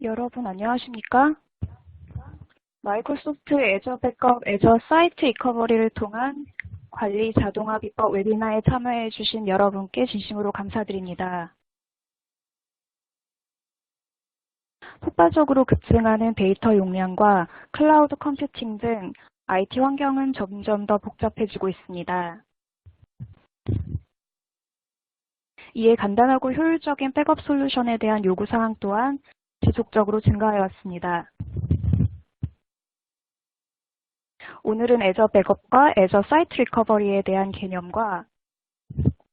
여러분 안녕하십니까? 마이크로소프트 애저 백업, 애저 사이트 리커버리를 통한 관리 자동화 비법 웨비나에 참여해 주신 여러분께 진심으로 감사드립니다. 폭발적으로 급증하는 데이터 용량과 클라우드 컴퓨팅 등 IT 환경은 점점 더 복잡해지고 있습니다. 이에 간단하고 효율적인 백업 솔루션에 대한 요구사항 또한 지속적으로 증가해왔습니다. 오늘은 애저 백업과 애저 사이트 리커버리에 대한 개념과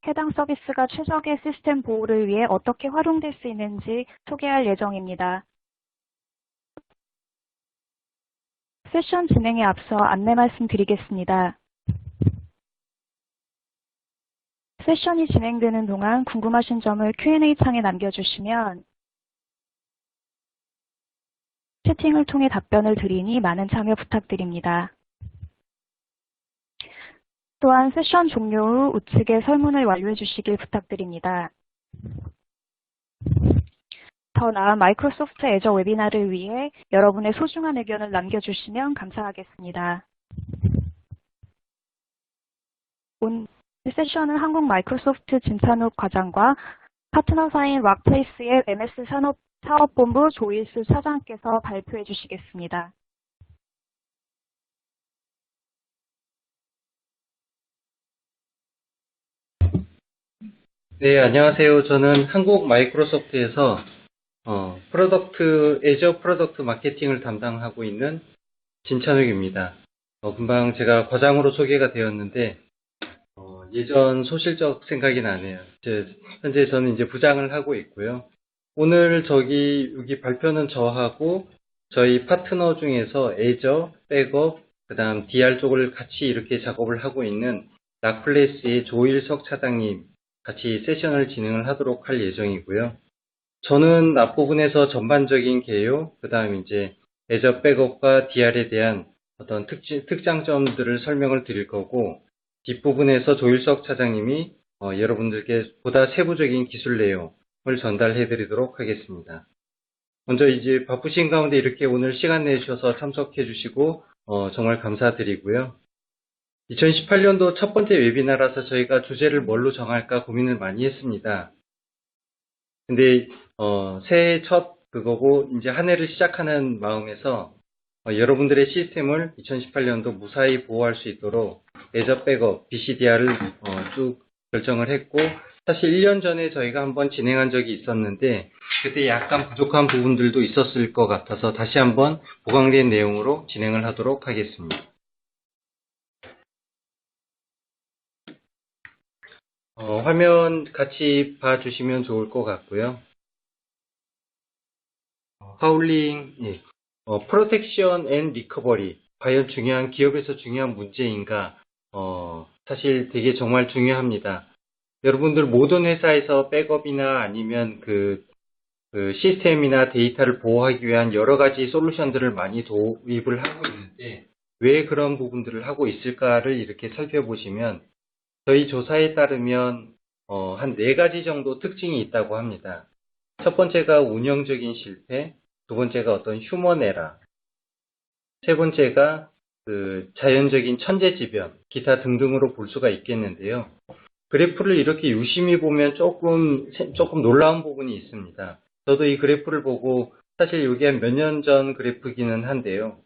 해당 서비스가 최적의 시스템 보호를 위해 어떻게 활용될 수 있는지 소개할 예정입니다. 세션 진행에 앞서 안내 말씀드리겠습니다. 세션이 진행되는 동안 궁금하신 점을 Q&A 창에 남겨주시면 채팅을 통해 답변을 드리니 많은 참여 부탁드립니다. 또한 세션 종료 후 우측에 설문을 완료해 주시길 부탁드립니다. 더 나은 마이크로소프트 애저 웨비나를 위해 여러분의 소중한 의견을 남겨주시면 감사하겠습니다. 오늘 세션은 한국 마이크로소프트 진찬욱 과장과 파트너사인 락플레이스의 MS 사업본부 조일수 차장께서 발표해 주시겠습니다. 네, 안녕하세요. 저는 한국 마이크로소프트에서 애저 프로덕트 마케팅을 담당하고 있는 진찬욱입니다. 금방 제가 과장으로 소개가 되었는데 예전 소실적 생각이 나네요. 현재 저는 이제 부장을 하고 있고요. 오늘 여기 발표는 저하고 저희 파트너 중에서 애저, 백업, 그다음 DR 쪽을 같이 이렇게 작업을 하고 있는 락플레이스의 조일석 차장님 같이 세션을 진행을 하도록 할 예정이고요. 저는 앞부분에서 전반적인 개요, 그다음 이제 애저 백업과 DR에 대한 어떤 특장점들을 설명을 드릴 거고, 뒷부분에서 조일석 차장님이 여러분들께 보다 세부적인 기술 내용을 전달해 드리도록 하겠습니다. 먼저 이제 바쁘신 가운데 이렇게 오늘 시간 내주셔서 참석해 주시고 정말 감사드리고요. 2018년도 첫 번째 웨비나라서 저희가 주제를 뭘로 정할까 고민을 많이 했습니다. 근데 새해 첫 그거고 이제 한 해를 시작하는 마음에서 여러분들의 시스템을 2018년도 무사히 보호할 수 있도록 애저 백업, BCDR을 쭉 결정을 했고, 사실 1년 전에 저희가 한번 진행한 적이 있었는데 그때 약간 부족한 부분들도 있었을 것 같아서 다시 한번 보강된 내용으로 진행을 하도록 하겠습니다. 화면 같이 봐주시면 좋을 것 같고요. 하울링, 예. 프로텍션 앤 리커버리, 과연 기업에서 중요한 문제인가? 사실 되게 정말 중요합니다. 여러분들 모든 회사에서 백업이나 아니면 그 시스템이나 데이터를 보호하기 위한 여러 가지 솔루션들을 많이 도입을 하고 있는데, 왜 그런 부분들을 하고 있을까를 이렇게 살펴보시면, 저희 조사에 따르면 한 4가지 정도 특징이 있다고 합니다. 첫 번째가 운영적인 실패, 두 번째가 어떤 휴먼 에러, 세 번째가 자연적인 천재지변, 기타 등등으로 볼 수가 있겠는데요. 그래프를 이렇게 유심히 보면 조금 놀라운 부분이 있습니다. 저도 이 그래프를 보고 사실 이게 몇 년 전 그래프기는 한데요.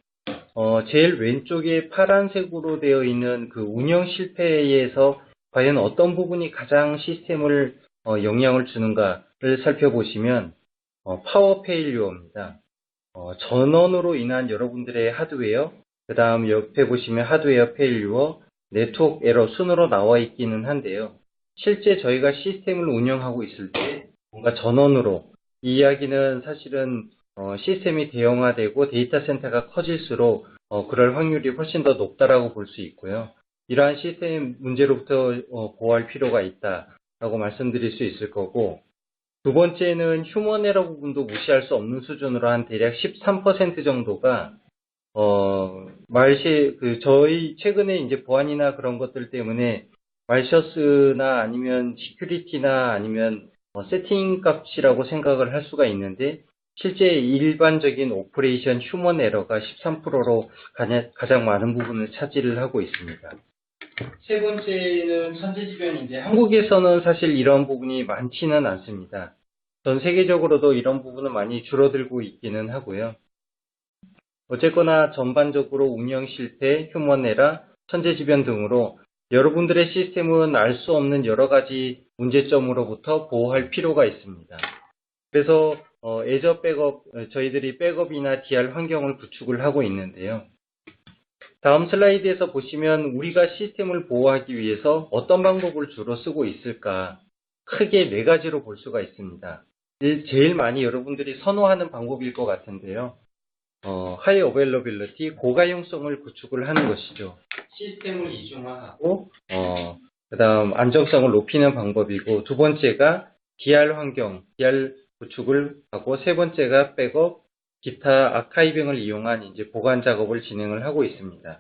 제일 왼쪽에 파란색으로 되어 있는 그 운영 실패에서 과연 어떤 부분이 가장 시스템을 영향을 주는가를 살펴보시면 파워 페일류어입니다. 전원으로 인한 여러분들의 하드웨어, 그 다음 옆에 보시면 하드웨어 페일류어, 네트워크 에러 순으로 나와 있기는 한데요. 실제 저희가 시스템을 운영하고 있을 때 뭔가 전원으로, 이 이야기는 사실은 시스템이 대형화되고 데이터 센터가 커질수록 그럴 확률이 훨씬 더 높다라고 볼 수 있고요. 이러한 시스템 문제로부터 보호할 필요가 있다라고 말씀드릴 수 있을 거고, 두 번째는 휴먼 에러 부분도 무시할 수 없는 수준으로 한 대략 13% 정도가 저희 최근에 이제 보안이나 그런 것들 때문에 말셔스나 아니면 시큐리티나 아니면 세팅 값이라고 생각을 할 수가 있는데, 실제 일반적인 오퍼레이션 휴먼 에러가 13%로 가장 많은 부분을 차지를 하고 있습니다. 세 번째는 천재지변인데 한국에서는 사실 이런 부분이 많지는 않습니다. 전 세계적으로도 이런 부분은 많이 줄어들고 있기는 하고요. 어쨌거나 전반적으로 운영 실패, 휴먼 에러, 천재지변 등으로 여러분들의 시스템은 알 수 없는 여러 가지 문제점으로부터 보호할 필요가 있습니다. 그래서 애저 백업, 저희들이 백업이나 DR 환경을 구축을 하고 있는데요. 다음 슬라이드에서 보시면 우리가 시스템을 보호하기 위해서 어떤 방법을 주로 쓰고 있을까? 크게 네 가지로 볼 수가 있습니다. 제일 많이 여러분들이 선호하는 방법일 것 같은데요. 하이 어베일러빌리티, 고가용성을 구축을 하는 것이죠. 시스템을 이중화하고, 그 다음 안정성을 높이는 방법이고, 두 번째가 DR 환경, DR 구축을 하고, 세 번째가 백업, 기타 아카이빙을 이용한 이제 보관 작업을 진행을 하고 있습니다.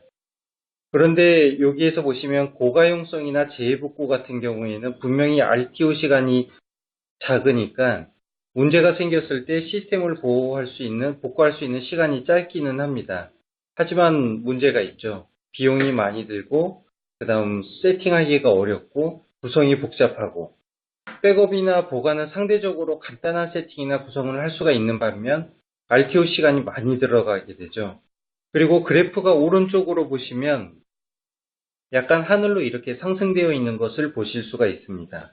그런데 여기에서 보시면 고가용성이나 재해복구 같은 경우에는 분명히 RTO 시간이 작으니까 문제가 생겼을 때 시스템을 복구할 수 있는 시간이 짧기는 합니다. 하지만 문제가 있죠. 비용이 많이 들고, 그 다음 세팅하기가 어렵고, 구성이 복잡하고, 백업이나 보관은 상대적으로 간단한 세팅이나 구성을 할 수가 있는 반면, RTO 시간이 많이 들어가게 되죠. 그리고 그래프가 오른쪽으로 보시면, 약간 하늘로 이렇게 상승되어 있는 것을 보실 수가 있습니다.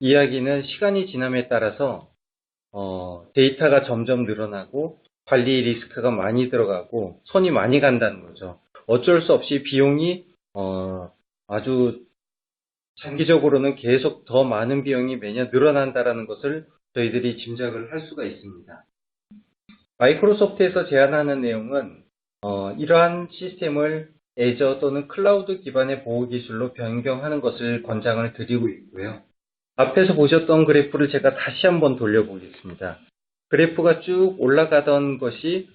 이야기는 시간이 지남에 따라서 데이터가 점점 늘어나고 관리 리스크가 많이 들어가고 손이 많이 간다는 거죠. 어쩔 수 없이 비용이 아주 장기적으로는 계속 더 많은 비용이 매년 늘어난다는 것을 저희들이 짐작을 할 수가 있습니다. 마이크로소프트에서 제안하는 내용은 이러한 시스템을 애저 또는 클라우드 기반의 보호 기술로 변경하는 것을 권장을 드리고 있고요. 앞에서 보셨던 그래프를 제가 다시 한번 돌려보겠습니다. 그래프가 쭉 올라가던 것이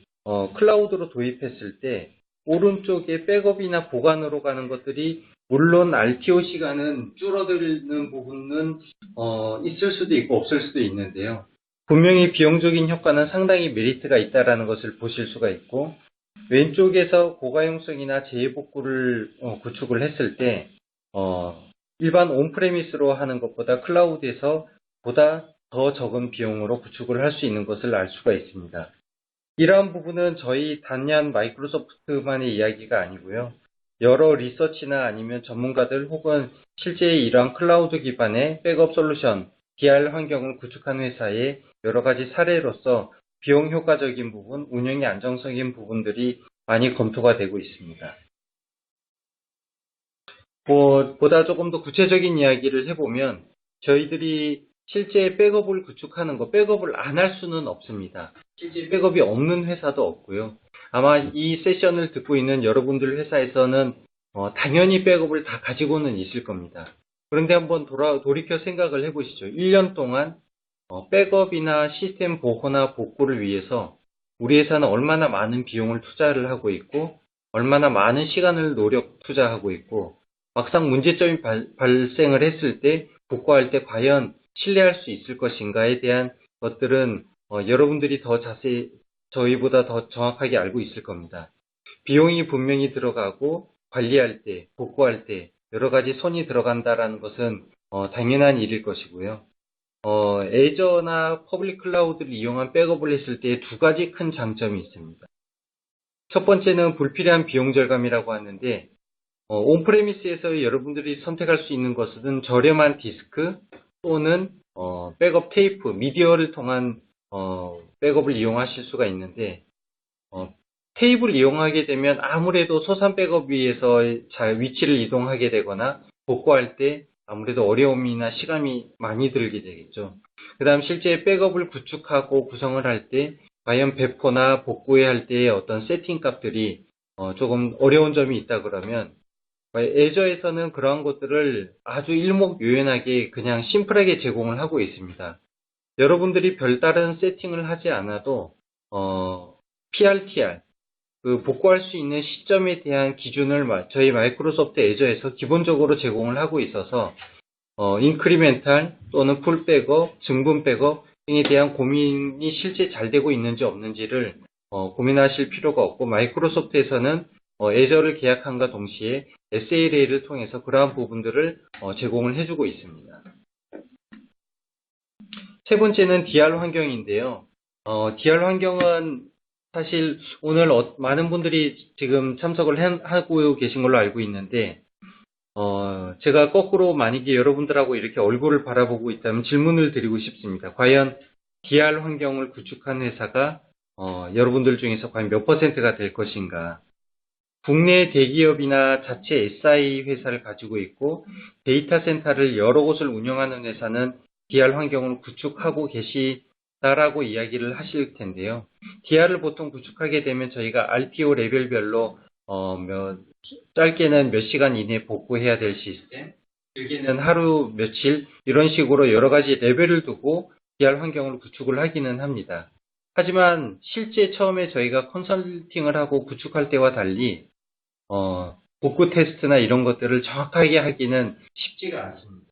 클라우드로 도입했을 때 오른쪽에 백업이나 보관으로 가는 것들이 물론 RTO 시간은 줄어드는 부분은 있을 수도 있고 없을 수도 있는데요. 분명히 비용적인 효과는 상당히 메리트가 있다는 것을 보실 수가 있고 왼쪽에서 고가용성이나 재해복구를 구축을 했을 때 일반 온프레미스로 하는 것보다 클라우드에서 보다 더 적은 비용으로 구축을 할 수 있는 것을 알 수가 있습니다. 이러한 부분은 저희 단연 마이크로소프트만의 이야기가 아니고요. 여러 리서치나 아니면 전문가들 혹은 실제 이러한 클라우드 기반의 백업 솔루션, DR 환경을 구축한 회사의 여러 가지 사례로서 비용 효과적인 부분, 운영의 안정적인 부분들이 많이 검토가 되고 있습니다. 보다 조금 더 구체적인 이야기를 해보면 저희들이 실제 백업을 구축하는 거, 백업을 안 할 수는 없습니다. 실제 백업이 없는 회사도 없고요. 아마 이 세션을 듣고 있는 여러분들 회사에서는 당연히 백업을 다 가지고는 있을 겁니다. 그런데 한번 돌이켜 생각을 해보시죠. 1년 동안 백업이나 시스템 보호나 복구를 위해서 우리 회사는 얼마나 많은 비용을 투자를 하고 있고 얼마나 많은 시간을 노력 투자하고 있고 막상 문제점이 발생을 했을 때 복구할 때 과연 신뢰할 수 있을 것인가에 대한 것들은 여러분들이 더 자세히 저희보다 더 정확하게 알고 있을 겁니다. 비용이 분명히 들어가고 관리할 때, 복구할 때 여러 가지 손이 들어간다라는 것은 당연한 일일 것이고요. 애저나 퍼블릭 클라우드를 이용한 백업을 했을 때 두 가지 큰 장점이 있습니다. 첫 번째는 불필요한 비용 절감이라고 하는데 온프레미스에서 여러분들이 선택할 수 있는 것은 저렴한 디스크 또는 백업 테이프, 미디어를 통한 백업을 이용하실 수가 있는데 테이프를 이용하게 되면 아무래도 소산 백업 위에서 위치를 이동하게 되거나 복구할 때 아무래도 어려움이나 시간이 많이 들게 되겠죠. 그 다음 실제 백업을 구축하고 구성을 할 때 과연 배포나 복구해야 할 때의 어떤 세팅 값들이 조금 어려운 점이 있다 그러면 애저에서는 그러한 것들을 아주 일목요연하게 그냥 심플하게 제공을 하고 있습니다. 여러분들이 별다른 세팅을 하지 않아도 PRTR, 그 복구할 수 있는 시점에 대한 기준을 저희 마이크로소프트 애저에서 기본적으로 제공을 하고 있어서 인크리멘탈 또는 풀 백업, 증분 백업 등에 대한 고민이 실제 잘 되고 있는지 없는지를 고민하실 필요가 없고, 마이크로소프트에서는 애저를 계약함과 동시에 SLA를 통해서 그러한 부분들을 제공을 해주고 있습니다. 세 번째는 DR 환경인데요. DR 환경은 사실 오늘 많은 분들이 지금 참석을 하고 계신 걸로 알고 있는데, 제가 거꾸로 만약에 여러분들하고 이렇게 얼굴을 바라보고 있다면 질문을 드리고 싶습니다. 과연 DR 환경을 구축한 회사가 여러분들 중에서 과연 몇 퍼센트가 될 것인가? 국내 대기업이나 자체 SI 회사를 가지고 있고 데이터 센터를 여러 곳을 운영하는 회사는 DR 환경을 구축하고 계시다라고 이야기를 하실 텐데요. DR을 보통 구축하게 되면 저희가 RTO 레벨별로 짧게는 몇 시간 이내에 복구해야 될 시스템, 길게는 하루, 며칠 이런 식으로 여러 가지 레벨을 두고 DR 환경을 구축을 하기는 합니다. 하지만 실제 처음에 저희가 컨설팅을 하고 구축할 때와 달리 복구 테스트나 이런 것들을 정확하게 하기는 쉽지가 않습니다.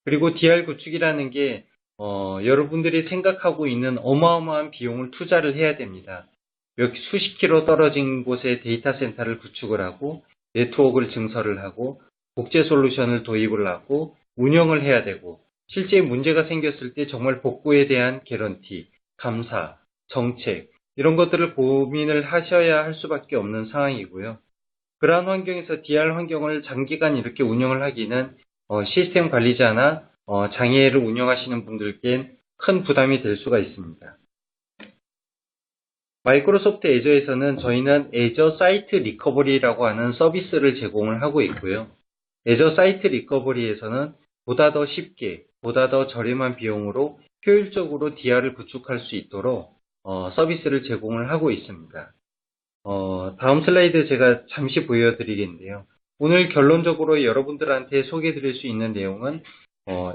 그리고 DR 구축이라는 게 여러분들이 생각하고 있는 어마어마한 비용을 투자를 해야 됩니다. 수십 킬로 떨어진 곳에 데이터 센터를 구축을 하고 네트워크를 증설을 하고 복제 솔루션을 도입을 하고 운영을 해야 되고 실제 문제가 생겼을 때 정말 복구에 대한 개런티, 감사, 정책 이런 것들을 고민을 하셔야 할 수밖에 없는 상황이고요. 그러한 환경에서 DR 환경을 장기간 이렇게 운영을 하기는 시스템 관리자나 장애를 운영하시는 분들께 큰 부담이 될 수가 있습니다. 마이크로소프트 애저에서는 저희는 애저 사이트 리커버리라고 하는 서비스를 제공을 하고 있고요. 애저 사이트 리커버리에서는 보다 더 쉽게, 보다 더 저렴한 비용으로 효율적으로 DR을 구축할 수 있도록 서비스를 제공을 하고 있습니다. 다음 슬라이드 제가 잠시 보여드리겠는데요. 오늘 결론적으로 여러분들한테 소개해드릴 수 있는 내용은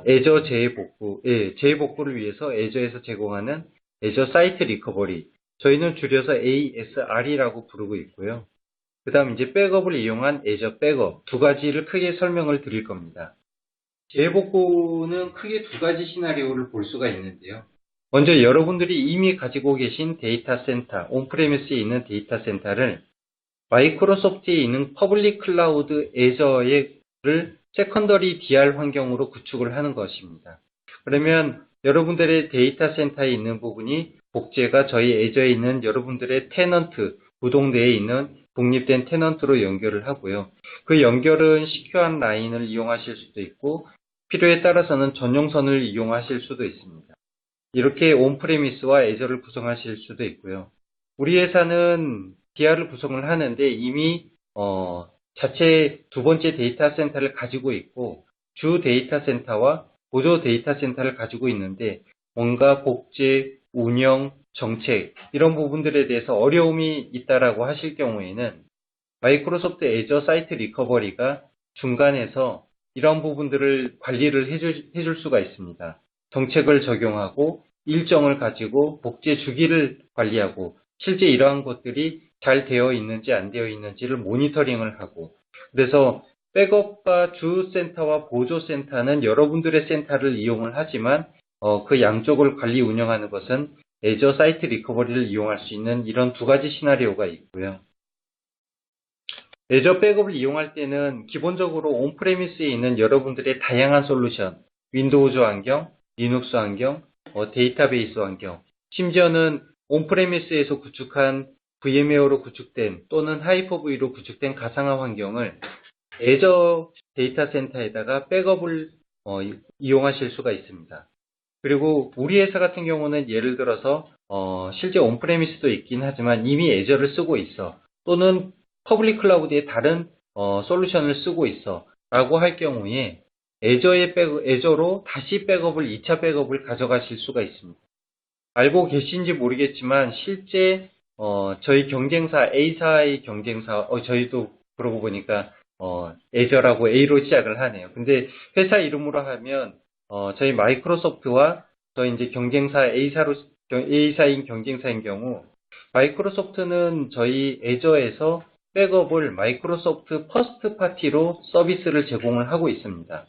애저 재복구를 위해서 애저에서 제공하는 애저 사이트 리커버리, 저희는 줄여서 ASR이라고 부르고 있고요. 그 다음 이제 백업을 이용한 애저 백업 두 가지를 크게 설명을 드릴 겁니다. 재복구는 크게 두 가지 시나리오를 볼 수가 있는데요. 먼저 여러분들이 이미 가지고 계신 데이터 센터, 온프레미스에 있는 데이터 센터를 마이크로소프트에 있는 퍼블릭 클라우드 애저를 세컨더리 DR 환경으로 구축을 하는 것입니다. 그러면 여러분들의 데이터 센터에 있는 부분이 복제가 저희 애저에 있는 여러분들의 테넌트, 구동대에 있는 독립된 테넌트로 연결을 하고요. 그 연결은 시큐어한 라인을 이용하실 수도 있고 필요에 따라서는 전용선을 이용하실 수도 있습니다. 이렇게 온프레미스와 애저를 구성하실 수도 있고요. 우리 회사는 DR을 구성을 하는데 이미 자체 두 번째 데이터 센터를 가지고 있고 주 데이터 센터와 보조 데이터 센터를 가지고 있는데 뭔가 복제, 운영, 정책 이런 부분들에 대해서 어려움이 있다라고 하실 경우에는 마이크로소프트 애저 사이트 리커버리가 중간에서 이런 부분들을 관리를 해줄 수가 있습니다. 정책을 적용하고 일정을 가지고 복제 주기를 관리하고 실제 이러한 것들이 잘 되어 있는지 안 되어 있는지를 모니터링을 하고 그래서 백업과 주 센터와 보조 센터는 여러분들의 센터를 이용을 하지만 그 양쪽을 관리 운영하는 것은 애저 사이트 리커버리를 이용할 수 있는 이런 두 가지 시나리오가 있고요. 애저 백업을 이용할 때는 기본적으로 온프레미스에 있는 여러분들의 다양한 솔루션, 윈도우즈 환경, 리눅스 환경, 데이터베이스 환경, 심지어는 온프레미스에서 구축한 VMware로 구축된 또는 하이퍼V로 구축된 가상화 환경을 애저 데이터 센터에다가 백업을 이용하실 수가 있습니다. 그리고 우리 회사 같은 경우는 예를 들어서 실제 온프레미스도 있긴 하지만 이미 애저를 쓰고 있어 또는 퍼블릭 클라우드의 다른 솔루션을 쓰고 있어 라고 할 경우에 애저로 다시 2차 백업을 가져가실 수가 있습니다. 알고 계신지 모르겠지만 실제 저희 경쟁사 A사의 경쟁사 저희도 그러고 보니까 애저라고 A로 시작을 하네요. 근데 회사 이름으로 하면 저희 마이크로소프트와 저희 이제 경쟁사 A사인 경쟁사인 경우 마이크로소프트는 저희 애저에서 백업을 마이크로소프트 퍼스트 파티로 서비스를 제공을 하고 있습니다.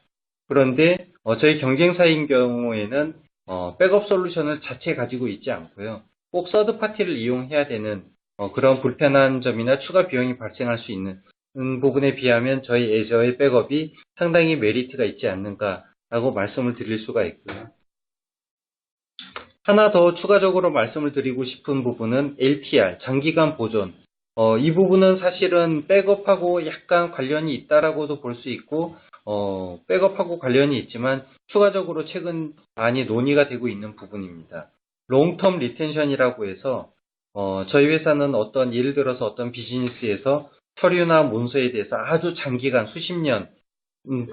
그런데 저희 경쟁사인 경우에는 백업 솔루션을 자체 가지고 있지 않고요. 꼭 서드 파티를 이용해야 되는 그런 불편한 점이나 추가 비용이 발생할 수 있는 부분에 비하면 저희 애저의 백업이 상당히 메리트가 있지 않는가라고 말씀을 드릴 수가 있고요. 하나 더 추가적으로 말씀을 드리고 싶은 부분은 LTR, 장기간 보존. 이 부분은 사실은 백업하고 약간 관련이 있다라고도 볼 수 있고, 백업하고 관련이 있지만 추가적으로 최근 많이 논의가 되고 있는 부분입니다. 롱텀 리텐션이라고 해서 저희 회사는 예를 들어서 어떤 비즈니스에서 서류나 문서에 대해서 아주 장기간 수십 년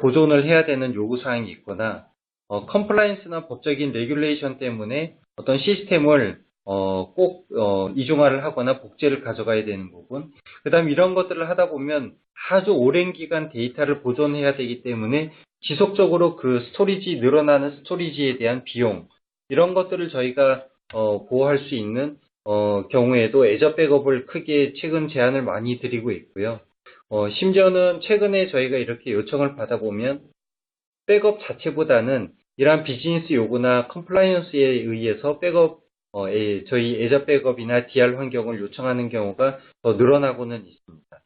보존을 해야 되는 요구사항이 있거나 컴플라이언스나 법적인 레귤레이션 때문에 어떤 시스템을 꼭 이중화를 하거나 복제를 가져가야 되는 부분, 그 다음 이런 것들을 하다 보면 아주 오랜 기간 데이터를 보존해야 되기 때문에 지속적으로 그 늘어나는 스토리지에 대한 비용, 이런 것들을 저희가 보호할 수 있는 경우에도 애저 백업을 크게 최근 제안을 많이 드리고 있고요. 심지어는 최근에 저희가 이렇게 요청을 받아보면 백업 자체보다는 이러한 비즈니스 요구나 컴플라이언스에 의해서 저희 애저 백업이나 DR 환경을 요청하는 경우가 더 늘어나고는 있습니다.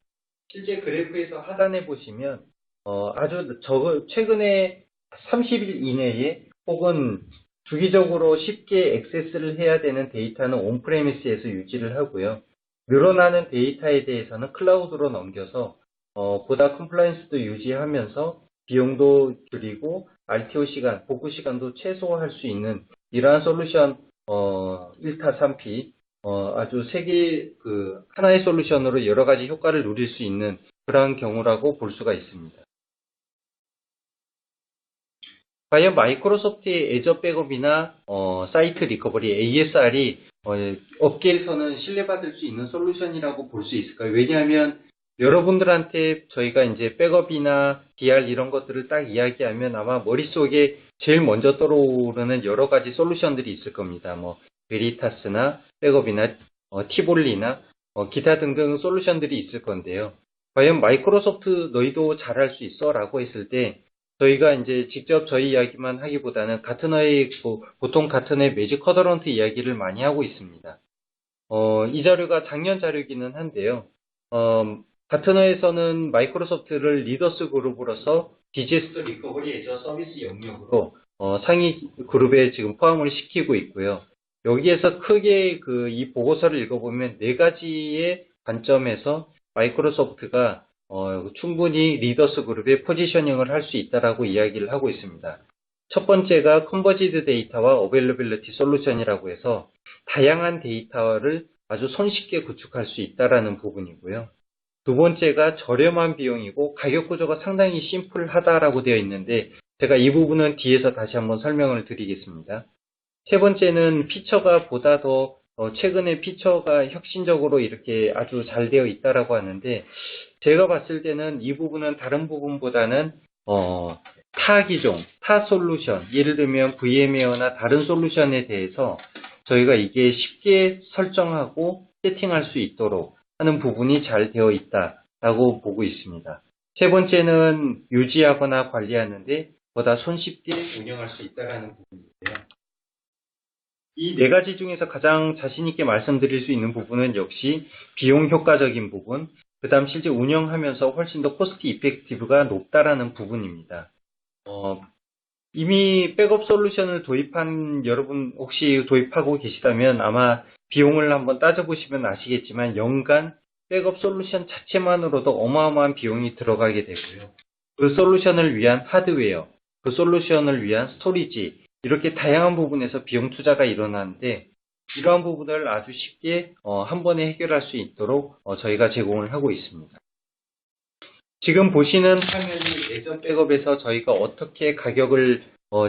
실제 그래프에서 하단에 보시면 최근에 30일 이내에 혹은 주기적으로 쉽게 액세스를 해야 되는 데이터는 온프레미스에서 유지를 하고요. 늘어나는 데이터에 대해서는 클라우드로 넘겨서 보다 컴플라이언스도 유지하면서 비용도 줄이고 RTO 시간, 복구 시간도 최소화할 수 있는 이러한 솔루션 1타 3피 아주 하나의 솔루션으로 여러 가지 효과를 누릴 수 있는 그러한 경우라고 볼 수가 있습니다. 과연 마이크로소프트의 애저 백업이나 사이트 리커버리 ASR이 업계에서는 신뢰받을 수 있는 솔루션이라고 볼 수 있을까요? 왜냐하면 여러분들한테 저희가 이제 백업이나 DR 이런 것들을 딱 이야기하면 아마 머릿속에 제일 먼저 떠오르는 여러 가지 솔루션들이 있을 겁니다. 베리타스나 백업이나 티볼리나 기타 등등 솔루션들이 있을 건데요. 과연 마이크로소프트 너희도 잘할 수 있어? 라고 했을 때 저희가 이제 직접 저희 이야기만 하기보다는 보통 가트너의 매직 쿼드런트 이야기를 많이 하고 있습니다. 이 자료가 작년 자료이기는 한데요. 가트너에서는 마이크로소프트를 리더스 그룹으로서 디제스터 리커버리 애저 서비스 영역으로 상위 그룹에 지금 포함을 시키고 있고요. 여기에서 크게 이 보고서를 읽어보면 4가지의 관점에서 마이크로소프트가 충분히 리더스 그룹의 포지셔닝을 할 수 있다라고 이야기를 하고 있습니다. 첫 번째가 컨버지드 데이터와 어베일러빌리티 솔루션이라고 해서 다양한 데이터를 아주 손쉽게 구축할 수 있다라는 부분이고요. 두 번째가 저렴한 비용이고 가격 구조가 상당히 심플하다라고 되어 있는데 제가 이 부분은 뒤에서 다시 한번 설명을 드리겠습니다. 세 번째는 피처가 보다 더 최근에 피처가 혁신적으로 이렇게 아주 잘 되어 있다라고 하는데 제가 봤을 때는 이 부분은 다른 부분보다는 타 솔루션, 예를 들면 VMware나 다른 솔루션에 대해서 저희가 이게 쉽게 설정하고 세팅할 수 있도록 하는 부분이 잘 되어 있다라고 보고 있습니다. 세 번째는 유지하거나 관리하는데 보다 손쉽게 운영할 수 있다는 부분인데요. 이 4가지 중에서 가장 자신있게 말씀드릴 수 있는 부분은 역시 비용 효과적인 부분, 그 다음 실제 운영하면서 훨씬 더 코스트 이펙티브가 높다라는 부분입니다. 이미 백업 솔루션을 도입한 여러분 혹시 도입하고 계시다면 아마 비용을 한번 따져보시면 아시겠지만 연간 백업 솔루션 자체만으로도 어마어마한 비용이 들어가게 되고요. 그 솔루션을 위한 하드웨어, 그 솔루션을 위한 스토리지, 이렇게 다양한 부분에서 비용 투자가 일어나는데 이러한 부분을 아주 쉽게 한 번에 해결할 수 있도록 저희가 제공을 하고 있습니다. 지금 보시는 화면이 예전 백업에서 저희가 어떻게 가격을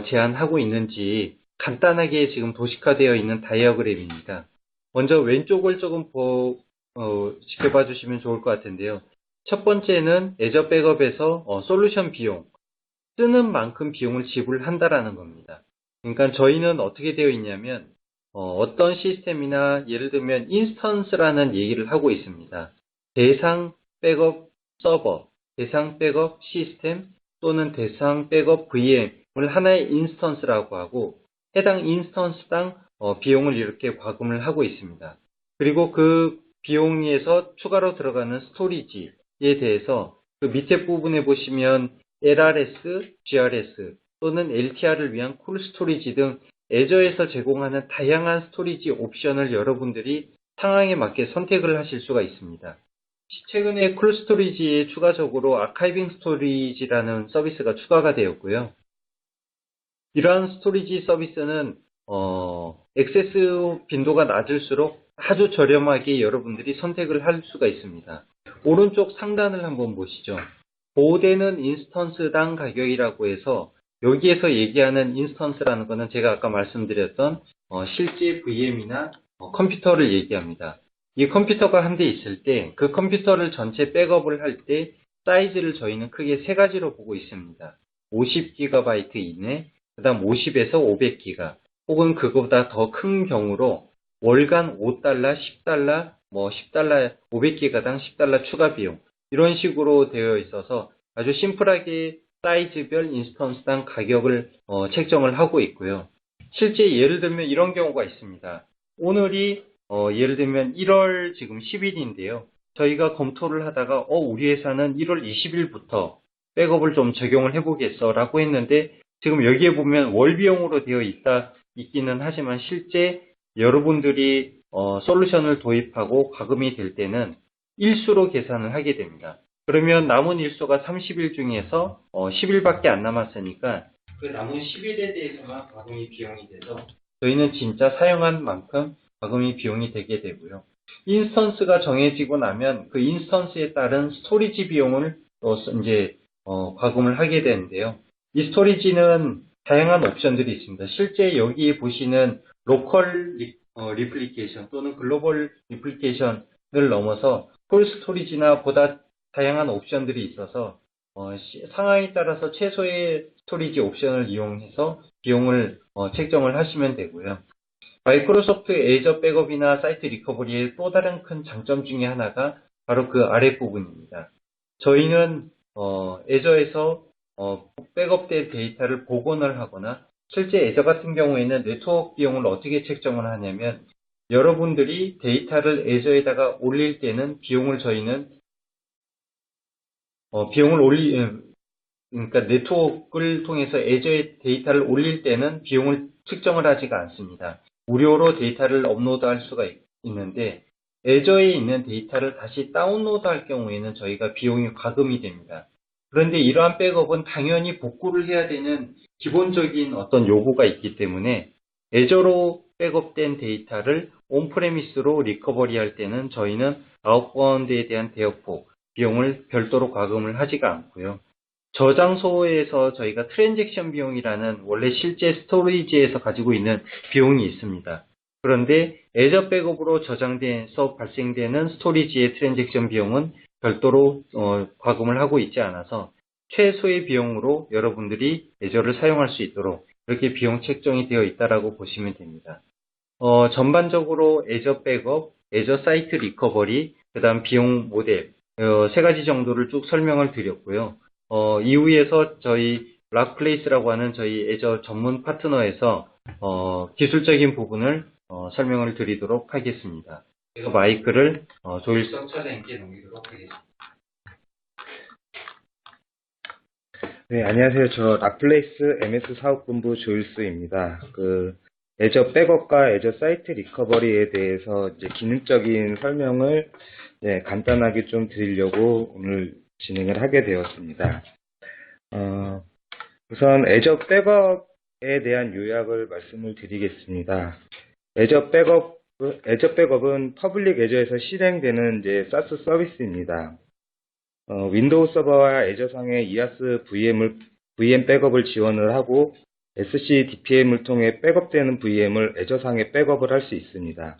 제한하고 있는지 간단하게 지금 도식화되어 있는 다이어그램입니다. 먼저 왼쪽을 조금 지켜봐 주시면 좋을 것 같은데요. 첫 번째는 애저 백업에서 솔루션 비용, 쓰는 만큼 비용을 지불한다라는 겁니다. 그러니까 저희는 어떻게 되어 있냐면 어떤 시스템이나 예를 들면 인스턴스라는 얘기를 하고 있습니다. 대상 백업 서버, 대상 백업 시스템 또는 대상 백업 VM을 하나의 인스턴스라고 하고 해당 인스턴스당 비용을 이렇게 과금을 하고 있습니다. 그리고 그 비용에서 추가로 들어가는 스토리지에 대해서 그 밑에 부분에 보시면 LRS, GRS 또는 LTR을 위한 쿨 스토리지 등 애저에서 제공하는 다양한 스토리지 옵션을 여러분들이 상황에 맞게 선택을 하실 수가 있습니다. 최근에 쿨 스토리지에 추가적으로 아카이빙 스토리지라는 서비스가 추가가 되었고요. 이러한 스토리지 서비스는 액세스 빈도가 낮을수록 아주 저렴하게 여러분들이 선택을 할 수가 있습니다. 오른쪽 상단을 한번 보시죠. 보호되는 인스턴스당 가격이라고 해서 여기에서 얘기하는 인스턴스라는 것은 제가 아까 말씀드렸던 실제 VM이나 컴퓨터를 얘기합니다. 이 컴퓨터가 한 대 있을 때 그 컴퓨터를 전체 백업을 할 때 사이즈를 저희는 크게 세 가지로 보고 있습니다. 50GB 이내, 그 다음 50에서 500기가, 혹은 그거보다 더 큰 경우로 월간 $5, $10, 10달러, 500기가당 $10 추가 비용, 이런 식으로 되어 있어서 아주 심플하게 사이즈별 인스턴스당 가격을 책정을 하고 있고요. 실제 예를 들면 이런 경우가 있습니다. 오늘이 예를 들면 1월 지금 10일인데요. 저희가 검토를 하다가 우리 회사는 1월 20일부터 백업을 좀 적용을 해보겠어 라고 했는데, 지금 여기에 보면 월 비용으로 되어 있기는 하지만 실제 여러분들이 솔루션을 도입하고 과금이 될 때는 일수로 계산을 하게 됩니다. 그러면 남은 일수가 30일 중에서 10일밖에 안 남았으니까 그 남은 10일에 대해서만 과금이 비용이 돼서 저희는 진짜 사용한 만큼 과금이 비용이 되게 되고요. 인스턴스가 정해지고 나면 그 인스턴스에 따른 스토리지 비용을 이제 과금을 하게 되는데요. 이 스토리지는 다양한 옵션들이 있습니다. 실제 여기 보시는 로컬 리플리케이션 또는 글로벌 리플리케이션을 넘어서 풀 스토리지나 보다 다양한 옵션들이 있어서 상황에 따라서 최소의 스토리지 옵션을 이용해서 비용을 책정을 하시면 되고요. 마이크로소프트 애저 백업이나 사이트 리커버리의 또 다른 큰 장점 중에 하나가 바로 그 아랫부분입니다. 저희는 애저에서 백업된 데이터를 복원을 하거나, 실제 애저 같은 경우에는 네트워크 비용을 어떻게 책정을 하냐면, 여러분들이 데이터를 애저에다가 올릴 때는 저희는 그러니까 네트워크를 통해서 애저에 데이터를 올릴 때는 비용을 측정을 하지가 않습니다. 무료로 데이터를 업로드할 수가 있는데, 애저에 있는 데이터를 다시 다운로드할 경우에는 저희가 비용이 과금이 됩니다. 그런데 이러한 백업은 당연히 복구를 해야 되는 기본적인 어떤 요구가 있기 때문에 애저로 백업된 데이터를 온프레미스로 리커버리 할 때는 저희는 아웃바운드에 대한 대역폭 비용을 별도로 과금을 하지가 않고요. 저장소에서 저희가 트랜잭션 비용이라는 원래 실제 스토리지에서 가지고 있는 비용이 있습니다. 그런데 애저 백업으로 저장돼서 발생되는 스토리지의 트랜잭션 비용은 별도로 과금을 하고 있지 않아서 최소의 비용으로 여러분들이 애저를 사용할 수 있도록 이렇게 비용 책정이 되어 있다라고 보시면 됩니다. 전반적으로 애저 백업, 애저 사이트 리커버리, 그 다음 비용 모델 세 가지 정도를 쭉 설명을 드렸고요. 이후에서 저희 락플레이스라고 하는 저희 애저 전문 파트너에서 기술적인 부분을 설명을 드리도록 하겠습니다. 그래서 마이크를 조일성 차장님께 넘기도록 하겠습니다. 네, 안녕하세요. 저 락플레이스 MS 사업본부 조일수입니다. 애저 백업과 애저 사이트 리커버리에 대해서 이제 기능적인 설명을 간단하게 좀 드리려고 오늘 진행을 하게 되었습니다. 우선 애저 백업에 대한 요약을 말씀을 드리겠습니다. 애저 백업은 퍼블릭 애저에서 실행되는 이제 사스 서비스입니다. 윈도우 서버와 애저상의 이아스 VM 백업을 지원을 하고 SCDPM을 통해 백업되는 VM을 애저상에 백업을 할 수 있습니다.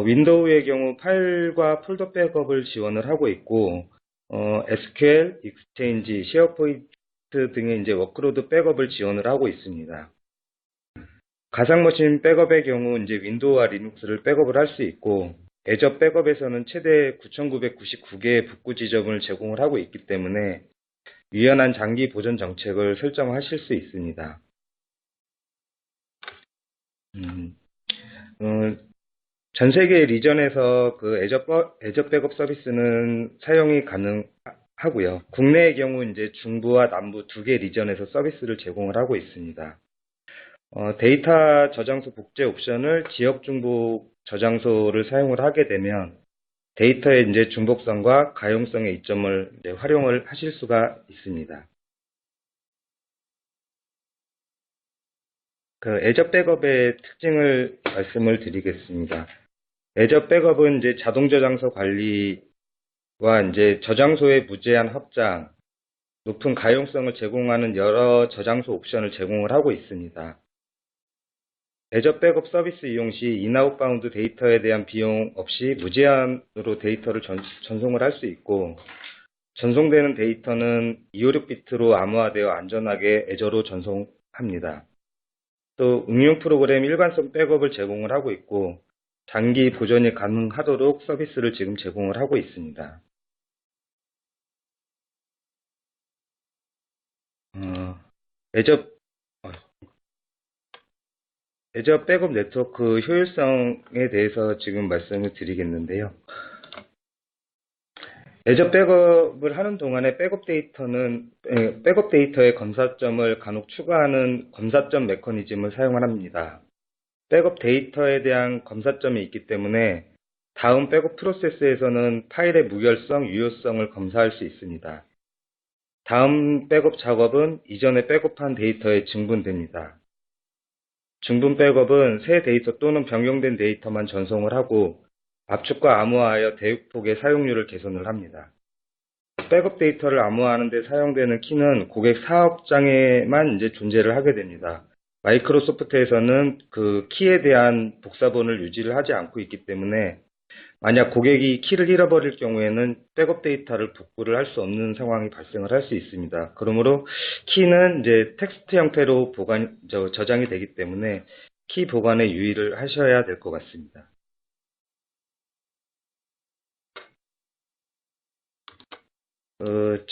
윈도우의 경우 파일과 폴더 백업을 지원을 하고 있고, SQL, 익스체인지, 쉐어포인트 등의 이제 워크로드 백업을 지원을 하고 있습니다. 가상머신 백업의 경우 이제 윈도우와 리눅스를 백업을 할 수 있고, 애저 백업에서는 최대 9,999개의 복구 지점을 제공을 하고 있기 때문에 유연한 장기 보존 정책을 설정하실 수 있습니다. 음, 어, 전 세계 리전에서 그 애저 백업 서비스는 사용이 가능하고요. 국내의 경우 이제 중부와 남부 두 개 리전에서 서비스를 제공을 하고 있습니다. 데이터 저장소 복제 옵션을 지역 중복 저장소를 사용을 하게 되면 데이터의 이제 중복성과 가용성의 이점을 이제 활용을 하실 수가 있습니다. 그 애저 백업의 특징을 말씀을 드리겠습니다. 애저 백업은 이제 자동 저장소 관리와 이제 저장소의 무제한 확장, 높은 가용성을 제공하는 여러 저장소 옵션을 제공을 하고 있습니다. 애저 백업 서비스 이용 시 인아웃바운드 데이터에 대한 비용 없이 무제한으로 데이터를 전송을 할 수 있고, 전송되는 데이터는 256비트로 암호화되어 안전하게 애저로 전송합니다. 또 응용 프로그램 일관성 백업을 제공을 하고 있고, 장기 보존이 가능하도록 서비스를 지금 제공을 하고 있습니다. 애저, 어, 애저 백업 네트워크 효율성에 대해서 지금 말씀을 드리겠는데요. 애저 백업을 하는 동안에 백업 데이터의 검사점을 간혹 추가하는 검사점 메커니즘을 사용을 합니다. 백업 데이터에 대한 검사점이 있기 때문에 다음 백업 프로세스에서는 파일의 무결성, 유효성을 검사할 수 있습니다. 다음 백업 작업은 이전에 백업한 데이터에 증분됩니다. 증분 백업은 새 데이터 또는 변경된 데이터만 전송을 하고 압축과 암호화하여 대역폭의 사용률을 개선을 합니다. 백업 데이터를 암호화하는 데 사용되는 키는 고객 사업장에만 이제 존재를 하게 됩니다. 마이크로소프트에서는 그 키에 대한 복사본을 유지를 하지 않고 있기 때문에 만약 고객이 키를 잃어버릴 경우에는 백업 데이터를 복구를 할 수 없는 상황이 발생을 할 수 있습니다. 그러므로 키는 이제 텍스트 형태로 저장이 되기 때문에 키 보관에 유의를 하셔야 될 것 같습니다.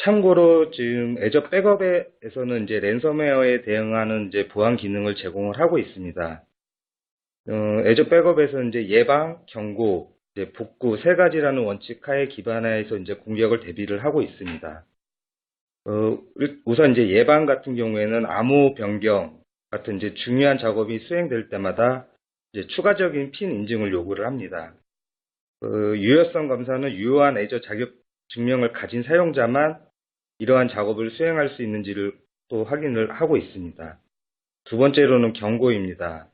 참고로 지금 애저 백업에서는 이제 랜섬웨어에 대응하는 이제 보안 기능을 제공을 하고 있습니다. 애저 백업에서는 이제 예방, 경고, 이제 복구 세 가지라는 원칙 하에 기반해서 이제 공격을 대비를 하고 있습니다. 우선 이제 예방 같은 경우에는 암호 변경 같은 이제 중요한 작업이 수행될 때마다 이제 추가적인 핀 인증을 요구를 합니다. 유효성 검사는 유효한 애저 자격 증명을 가진 사용자만 이러한 작업을 수행할 수 있는지를 또 확인을 하고 있습니다. 두 번째로는 경고입니다.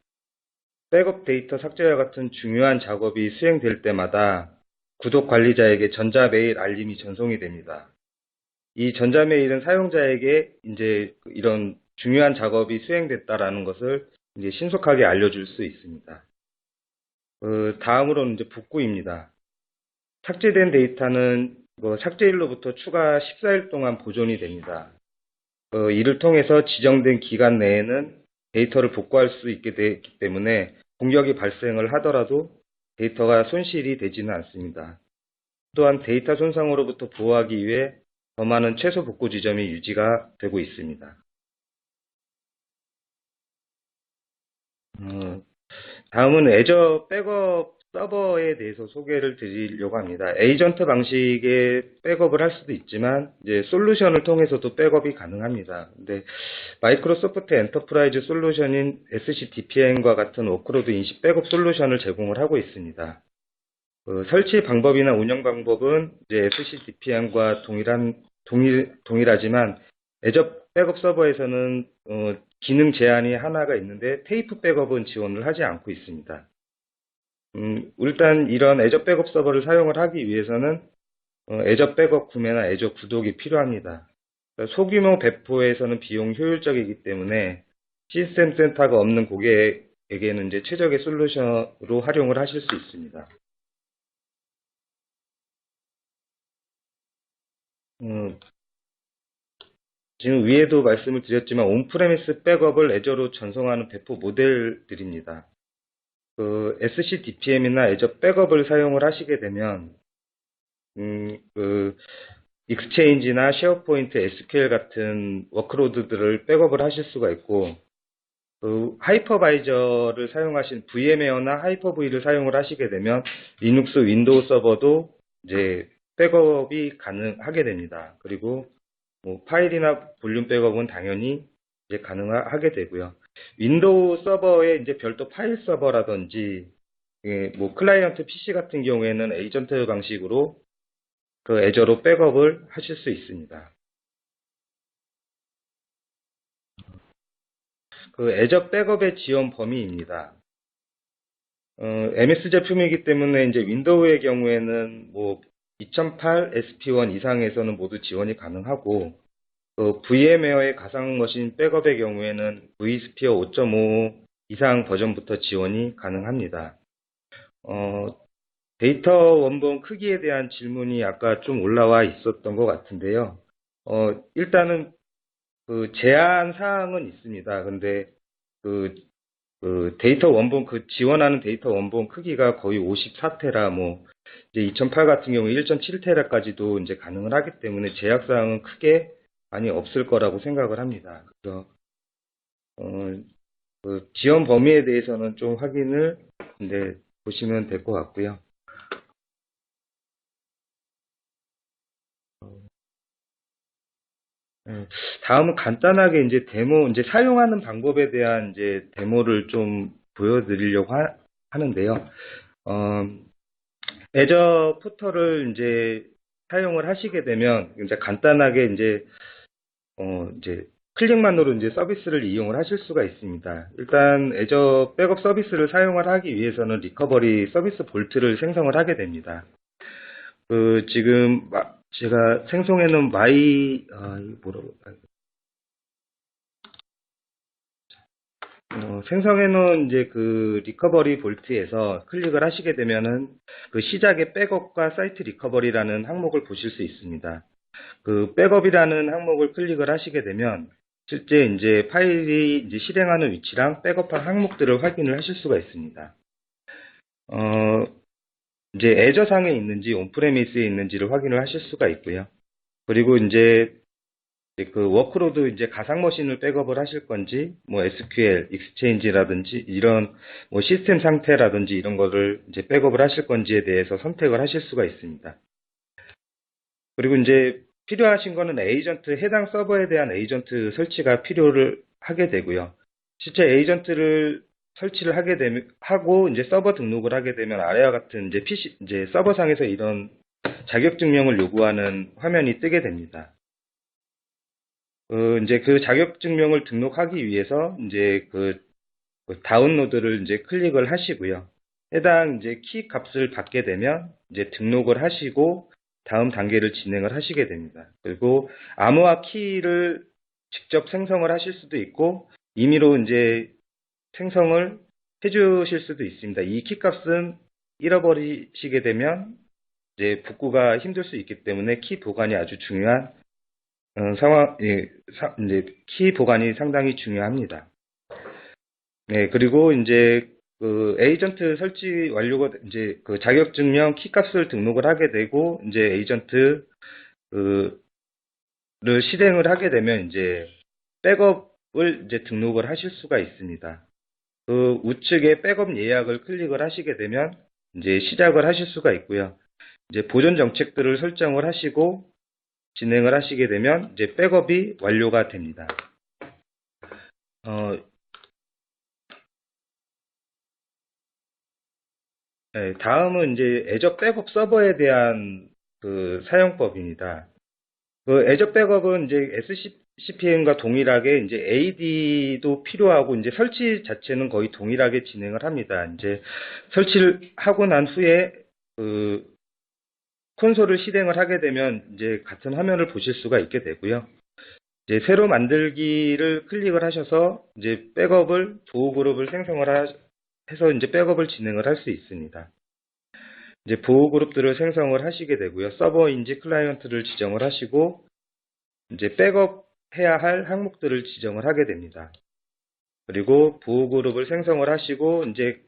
백업 데이터 삭제와 같은 중요한 작업이 수행될 때마다 구독 관리자에게 전자메일 알림이 전송이 됩니다. 이 전자메일은 사용자에게 이제 이런 중요한 작업이 수행됐다라는 것을 이제 신속하게 알려줄 수 있습니다. 다음으로는 이제 복구입니다. 삭제된 데이터는 삭제일로부터 추가 14일 동안 보존이 됩니다. 이를 통해서 지정된 기간 내에는 데이터를 복구할 수 있게 되기 때문에 공격이 발생을 하더라도 데이터가 손실이 되지는 않습니다. 또한 데이터 손상으로부터 보호하기 위해 더 많은 최소 복구 지점이 유지가 되고 있습니다. 다음은 애저 백업 서버에 대해서 소개를 드리려고 합니다. 에이전트 방식의 백업을 할 수도 있지만 이제 솔루션을 통해서도 백업이 가능합니다. 근데 마이크로소프트 엔터프라이즈 솔루션인 SCDPM과 같은 워크로드 인식 백업 솔루션을 제공을 하고 있습니다. 설치 방법이나 운영 방법은 이제 SCDPM과 동일하지만 애저 백업 서버에서는 기능 제한이 하나가 있는데 테이프 백업은 지원을 하지 않고 있습니다. 일단 이런 애저 백업 서버를 사용을 하기 위해서는 애저 백업 구매나 애저 구독이 필요합니다. 소규모 배포에서는 비용 효율적이기 때문에 시스템 센터가 없는 고객에게는 이제 최적의 솔루션으로 활용을 하실 수 있습니다. 지금 위에도 말씀을 드렸지만 온프레미스 백업을 애저로 전송하는 배포 모델들입니다. SCDPM이나 애저 백업을 사용을 하시게 되면 익스체인지나 쉐어포인트, SQL 같은 워크로드들을 백업을 하실 수가 있고 그 하이퍼바이저를 사용하신 VM웨어나 하이퍼V를 사용을 하시게 되면 리눅스 윈도우 서버도 이제 백업이 가능하게 됩니다. 그리고 뭐 파일이나 볼륨 백업은 당연히 이제 가능하게 되고요. 윈도우 서버에 이제 별도 파일 서버라든지 뭐 클라이언트 PC 같은 경우에는 에이전트 방식으로 그 애저로 백업을 하실 수 있습니다. 그 애저 백업의 지원 범위입니다. MS 제품이기 때문에 이제 윈도우의 경우에는 뭐 2008 SP1 이상에서는 모두 지원이 가능하고 VM웨어의 가상 머신 백업의 경우에는 vSphere 5.5 이상 버전부터 지원이 가능합니다. 데이터 원본 크기에 대한 질문이 아까 좀 올라와 있었던 것 같은데요. 일단은 그 제한 사항은 있습니다. 근데 그 데이터 원본 지원하는 데이터 원본 크기가 거의 54테라 뭐 이제 2008 같은 경우 1.7테라까지도 이제 가능을 하기 때문에 제약 사항은 크게 많이 없을 거라고 생각을 합니다. 그래서 그 지원 범위에 대해서는 좀 확인을 이제 보시면 될 것 같고요. 다음은 간단하게 이제 이제 사용하는 방법에 대한 이제 데모를 좀 보여드리려고 하는데요. 애저 포털을 이제 사용을 하시게 되면 이제 간단하게 이제 클릭만으로 이제 서비스를 이용을 하실 수가 있습니다. 일단 애저 백업 서비스를 사용을 하기 위해서는 리커버리 서비스 볼트를 생성을 하게 됩니다. 지금 제가 생성해 놓은 생성해 놓은 이제 그 리커버리 볼트에서 클릭을 하시게 되면은 그 시작에 백업과 사이트 리커버리라는 항목을 보실 수 있습니다. 그 백업이라는 항목을 클릭을 하시게 되면 실제 이제 파일이 이제 실행하는 위치랑 백업한 항목들을 확인을 하실 수가 있습니다. 이제 애저상에 있는지 온프레미스에 있는지를 확인을 하실 수가 있고요. 그리고 이제 그 워크로드 이제 가상머신을 백업을 하실 건지, 뭐 SQL, 익스체인지라든지 이런 뭐 시스템 상태라든지 이런 거를 이제 백업을 하실 건지에 대해서 선택을 하실 수가 있습니다. 그리고 이제 필요하신 거는 해당 서버에 대한 에이전트 설치가 필요를 하게 되고요. 실제 에이전트를 설치를 하고 이제 서버 등록을 하게 되면 아래와 같은 이제 서버상에서 이런 자격증명을 요구하는 화면이 뜨게 됩니다. 이제 그 자격증명을 등록하기 위해서 이제 그 다운로드를 이제 클릭을 하시고요. 해당 이제 키 값을 받게 되면 이제 등록을 하시고 다음 단계를 진행을 하시게 됩니다. 그리고 암호화 키를 직접 생성을 하실 수도 있고 임의로 이제 생성을 해 주실 수도 있습니다. 이 키 값은 잃어버리시게 되면 이제 복구가 힘들 수 있기 때문에 키 보관이 아주 중요한 이제 키 보관이 상당히 중요합니다. 네, 그리고 이제 그 에이전트 설치 완료가 이제 그 자격증명 키값을 등록을 하게 되고 이제 에이전트 를 실행을 하게 되면 이제 백업을 이제 등록을 하실 수가 있습니다. 그 우측에 백업 예약을 클릭을 하시게 되면 이제 시작을 하실 수가 있고요. 이제 보존 정책들을 설정을 하시고 진행을 하시게 되면 이제 백업이 완료가 됩니다. 네, 다음은 이제 애저 백업 서버에 대한 그 사용법입니다. 그 애저 백업은 이제 SCCPM과 동일하게 이제 AD도 필요하고 이제 설치 자체는 거의 동일하게 진행을 합니다. 이제 설치를 하고 난 후에 그 콘솔을 실행을 하게 되면 이제 같은 화면을 보실 수가 있게 되고요. 이제 새로 만들기를 클릭을 하셔서 이제 백업을 보호 그룹을 생성을 해서 이제 백업을 진행을 할 수 있습니다. 이제 보호 그룹들을 생성을 하시게 되고요. 서버인지 클라이언트를 지정을 하시고 이제 백업해야 할 항목들을 지정을 하게 됩니다. 그리고 보호 그룹을 생성을 하시고 이제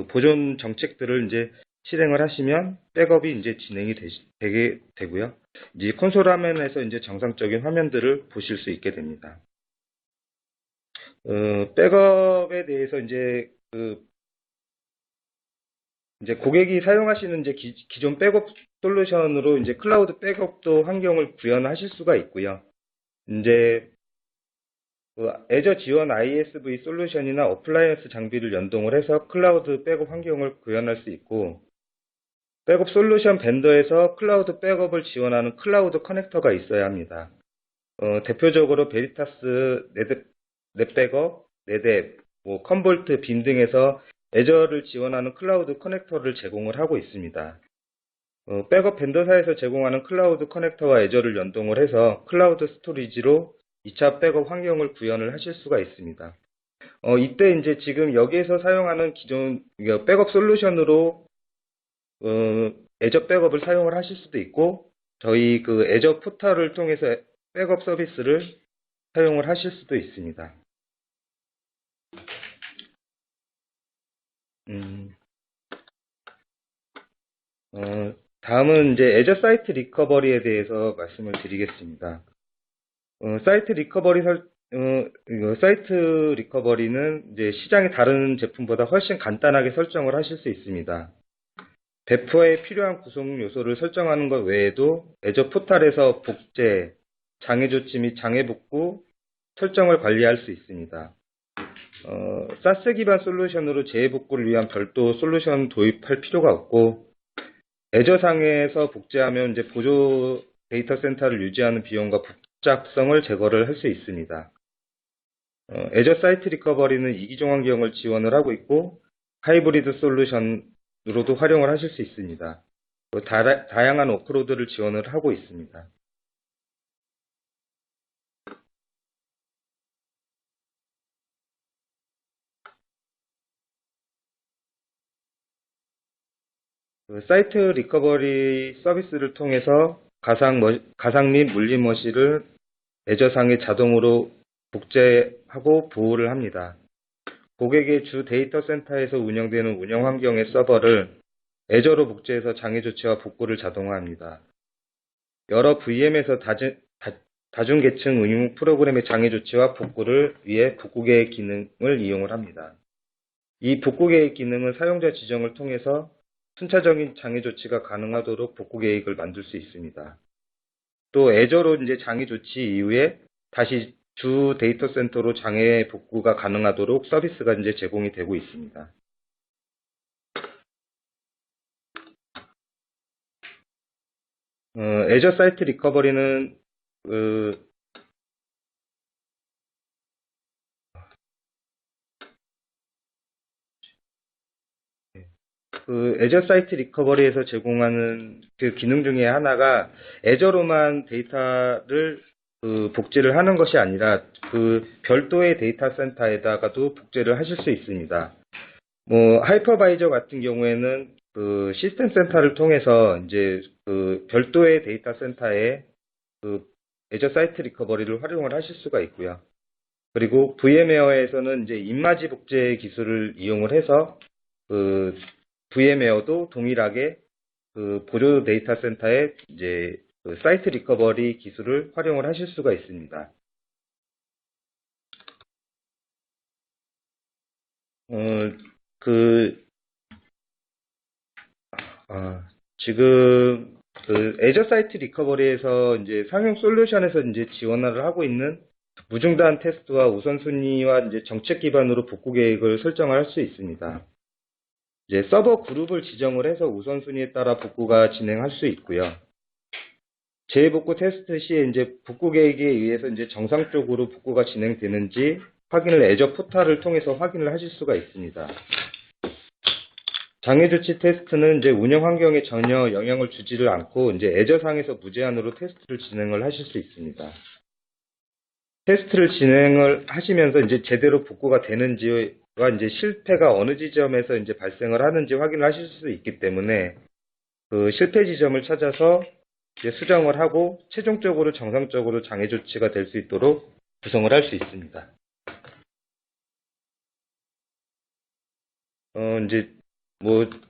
보존 정책들을 이제 실행을 하시면 백업이 이제 진행이 되게 되고요. 이제 콘솔 화면에서 이제 정상적인 화면들을 보실 수 있게 됩니다. 백업에 대해서 이제 고객이 사용하시는 이제 기존 백업 솔루션으로 이제 클라우드 백업도 환경을 구현하실 수가 있고요. 이제 애저 지원 ISV 솔루션이나 어플라이언스 장비를 연동을 해서 클라우드 백업 환경을 구현할 수 있고, 백업 솔루션 벤더에서 클라우드 백업을 지원하는 클라우드 커넥터가 있어야 합니다. 대표적으로 베리타스, 넷백업, 넷앱, 컨볼트, 빔 등에서 애저를 지원하는 클라우드 커넥터를 제공을 하고 있습니다. 백업 벤더사에서 제공하는 클라우드 커넥터와 애저를 연동을 해서 클라우드 스토리지로 2차 백업 환경을 구현을 하실 수가 있습니다. 이때 이제 지금 여기에서 사용하는 기존 백업 솔루션으로 애저 백업을 사용을 하실 수도 있고, 저희 그 애저 포털을 통해서 백업 서비스를 사용을 하실 수도 있습니다. 다음은 이제 애저 사이트 리커버리에 대해서 말씀을 드리겠습니다. 사이트 리커버리는 이제 시장의 다른 제품보다 훨씬 간단하게 설정을 하실 수 있습니다. 배포에 필요한 구성 요소를 설정하는 것 외에도 애저 포탈에서 복제, 장애 조치 및 장애 복구 설정을 관리할 수 있습니다. 사스 기반 솔루션으로 재해복구를 위한 별도 솔루션 도입할 필요가 없고, 애저상에서 복제하면 이제 보조 데이터 센터를 유지하는 비용과 복잡성을 제거를 할 수 있습니다. 애저 사이트 리커버리는 이기종 환경을 지원을 하고 있고, 하이브리드 솔루션으로도 활용을 하실 수 있습니다. 다양한 워크로드를 지원을 하고 있습니다. 사이트 리커버리 서비스를 통해서 가상 및 물리머신을 애저상에 자동으로 복제하고 보호를 합니다. 고객의 주 데이터 센터에서 운영되는 운영 환경의 서버를 애저로 복제해서 장애 조치와 복구를 자동화합니다. 여러 VM에서 다중계층 응용 프로그램의 장애 조치와 복구를 위해 복구계획 기능을 이용을 합니다. 이 복구계획 기능은 사용자 지정을 통해서 순차적인 장애 조치가 가능하도록 복구 계획을 만들 수 있습니다. 또 애저로 이제 장애 조치 이후에 다시 주 데이터 센터로 장애 복구가 가능하도록 서비스가 이제 제공이 되고 있습니다. 애저 사이트 리커버리는 애저 사이트 리커버리에서 제공하는 그 기능 중에 하나가 애저로만 데이터를 복제를 하는 것이 아니라 그 별도의 데이터 센터에다가도 복제를 하실 수 있습니다. 하이퍼바이저 같은 경우에는 그 시스템 센터를 통해서 이제 그 별도의 데이터 센터에 그 애저 사이트 리커버리를 활용을 하실 수가 있고요. 그리고 VM웨어에서는 이제 임마지 복제 기술을 이용을 해서 그 VM웨어도 동일하게 그 보조 데이터 센터에 이제 그 사이트 리커버리 기술을 활용을 하실 수가 있습니다. 지금 그 애저 사이트 리커버리에서 이제 상용 솔루션에서 이제 지원을 하고 있는 무중단 테스트와 우선순위와 이제 정책 기반으로 복구 계획을 설정할 수 있습니다. 이제 서버 그룹을 지정을 해서 우선순위에 따라 복구가 진행할 수 있고요. 재복구 테스트 시에 이제 복구 계획에 의해서 이제 정상적으로 복구가 진행되는지 확인을 애저 포탈을 통해서 확인을 하실 수가 있습니다. 장애 조치 테스트는 이제 운영 환경에 전혀 영향을 주지를 않고 이제 애저상에서 무제한으로 테스트를 진행을 하실 수 있습니다. 테스트를 진행을 하시면서 이제 제대로 복구가 되는지와 이제 실패가 어느 지점에서 이제 발생을 하는지 확인을 하실 수 있기 때문에 그 실패 지점을 찾아서 이제 수정을 하고 최종적으로 정상적으로 장애 조치가 될 수 있도록 구성을 할 수 있습니다. 이제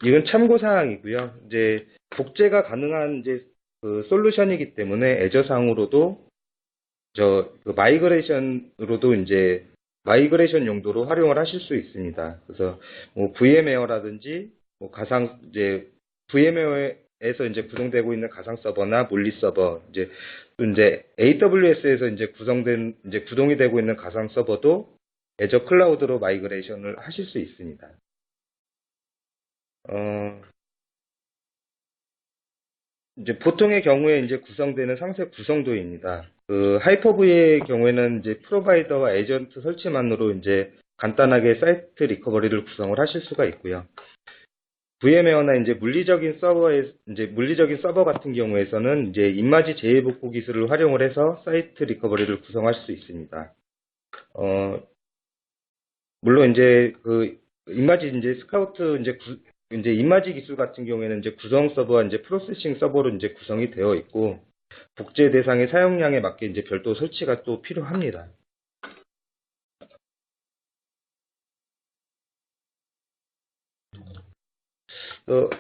이건 참고 사항이고요. 이제 복제가 가능한 이제 그 솔루션이기 때문에 애저상으로도 그 마이그레이션으로도 이제 마이그레이션 용도로 활용을 하실 수 있습니다. 그래서 뭐 VMware라든지 뭐 가상 이제 VMware에서 이제 구성되고 있는 가상 서버나 물리 서버 또 이제 AWS에서 이제 구동이 되고 있는 가상 서버도 애저 클라우드로 마이그레이션을 하실 수 있습니다. 이제 보통의 경우에 이제 구성되는 상세 구성도입니다. 하이퍼V의 경우에는 이제 프로바이더와 에이전트 설치만으로 이제 간단하게 사이트 리커버리를 구성을 하실 수가 있고요. VMware나 이제 물리적인 서버 같은 경우에서는 이제 임마지 재해복구 기술을 활용을 해서 사이트 리커버리를 구성할 수 있습니다. 물론 이제 임마지 이제 스카우트 이제 임마지 기술 같은 경우에는 이제 구성 서버와 이제 프로세싱 서버로 이제 구성이 되어 있고 복제 대상의 사용량에 맞게 이제 별도 설치가 또 필요합니다.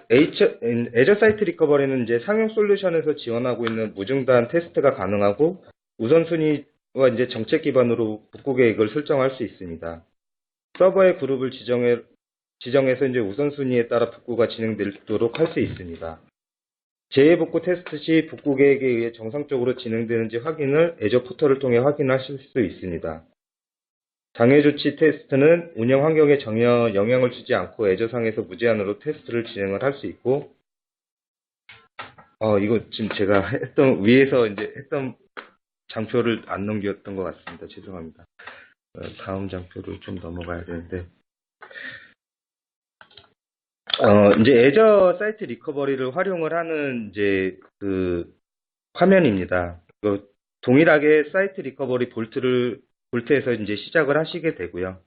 애저 사이트 리커버리는 이제 상용 솔루션에서 지원하고 있는 무중단 테스트가 가능하고 우선순위와 이제 정책 기반으로 복구 계획을 설정할 수 있습니다. 서버의 그룹을 지정해서 이제 우선순위에 따라 복구가 진행되도록 할 수 있습니다. 재해복구 테스트 시 복구 계획에 의해 정상적으로 진행되는지 확인을 애저 포털을 통해 확인하실 수 있습니다. 장애 조치 테스트는 운영 환경에 전혀 영향을 주지 않고 애저상에서 무제한으로 테스트를 진행을 할 수 있고, 이거 지금 제가 위에서 이제 했던 장표를 안 넘겼던 것 같습니다. 죄송합니다. 다음 장표를 좀 넘어가야 되는데, 이제 애저 사이트 리커버리를 활용을 하는 이제 화면입니다. 동일하게 사이트 리커버리 볼트에서 이제 시작을 하시게 되고요.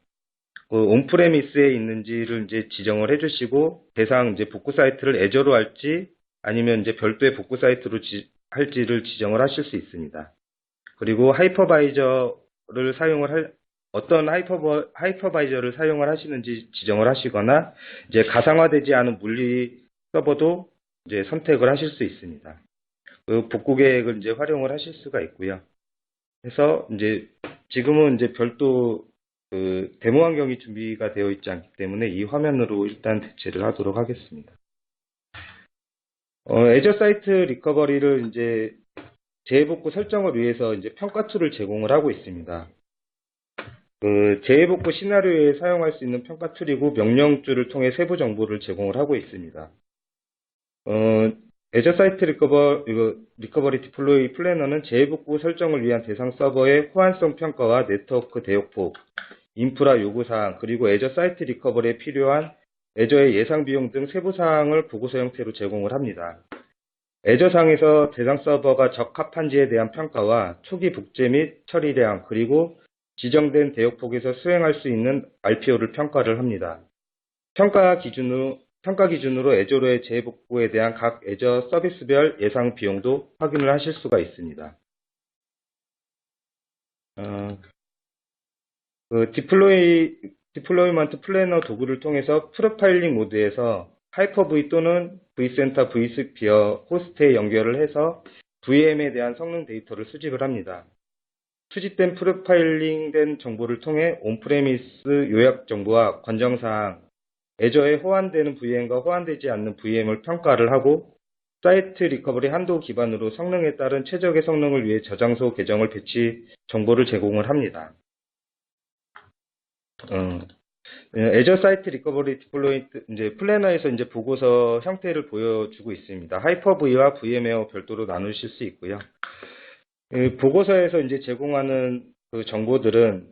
온프레미스에 있는지를 이제 지정을 해주시고 대상 이제 복구 사이트를 애저로 할지 아니면 이제 별도의 복구 사이트로 할지를 지정을 하실 수 있습니다. 그리고 하이퍼바이저를 어떤 하이퍼바이저를 사용을 하시는지 지정을 하시거나 이제 가상화되지 않은 물리 서버도 이제 선택을 하실 수 있습니다. 복구 계획을 이제 활용을 하실 수가 있고요. 그래서 이제 지금은 이제 별도 데모 환경이 준비가 되어 있지 않기 때문에 이 화면으로 일단 대체를 하도록 하겠습니다. 애저 사이트 리커버리를 이제 재해복구 설정을 위해서 이제 평가 툴을 제공을 하고 있습니다. 재해복구 시나리오에 사용할 수 있는 평가 툴이고 명령줄을 통해 세부 정보를 제공을 하고 있습니다. 애저 사이트 리커버리 디플로이 플래너는 재해복구 설정을 위한 대상 서버의 호환성 평가와 네트워크 대역폭, 인프라 요구사항, 그리고 애저 사이트 리커버리에 필요한 애저의 예상 비용 등 세부 사항을 보고서 형태로 제공을 합니다. 애저상에서 대상 서버가 적합한지에 대한 평가와 초기 복제 및 처리량, 그리고 지정된 대역폭에서 수행할 수 있는 RPO를 평가를 합니다. 평가 기준으로 애저로의 재복구에 대한 각 애저 서비스별 예상 비용도 확인을 하실 수가 있습니다. 디플로이먼트 플래너 도구를 통해서 프로파일링 모드에서 하이퍼V 또는 vCenter, vSphere 호스트에 연결을 해서 VM에 대한 성능 데이터를 수집을 합니다. 수집된 프로파일링된 정보를 통해 온프레미스 요약 정보와 권정사항, 애저에 호환되는 VM과 호환되지 않는 VM을 평가를 하고 사이트 리커버리 한도 기반으로 성능에 따른 최적의 성능을 위해 저장소 계정을 배치 정보를 제공을 합니다. 애저 사이트 리커버리 디플로이 이제 플래너에서 이제 보고서 형태를 보여주고 있습니다. 하이퍼V와 VM웨어 별도로 나누실 수 있고요. 보고서에서 이제 제공하는 정보들은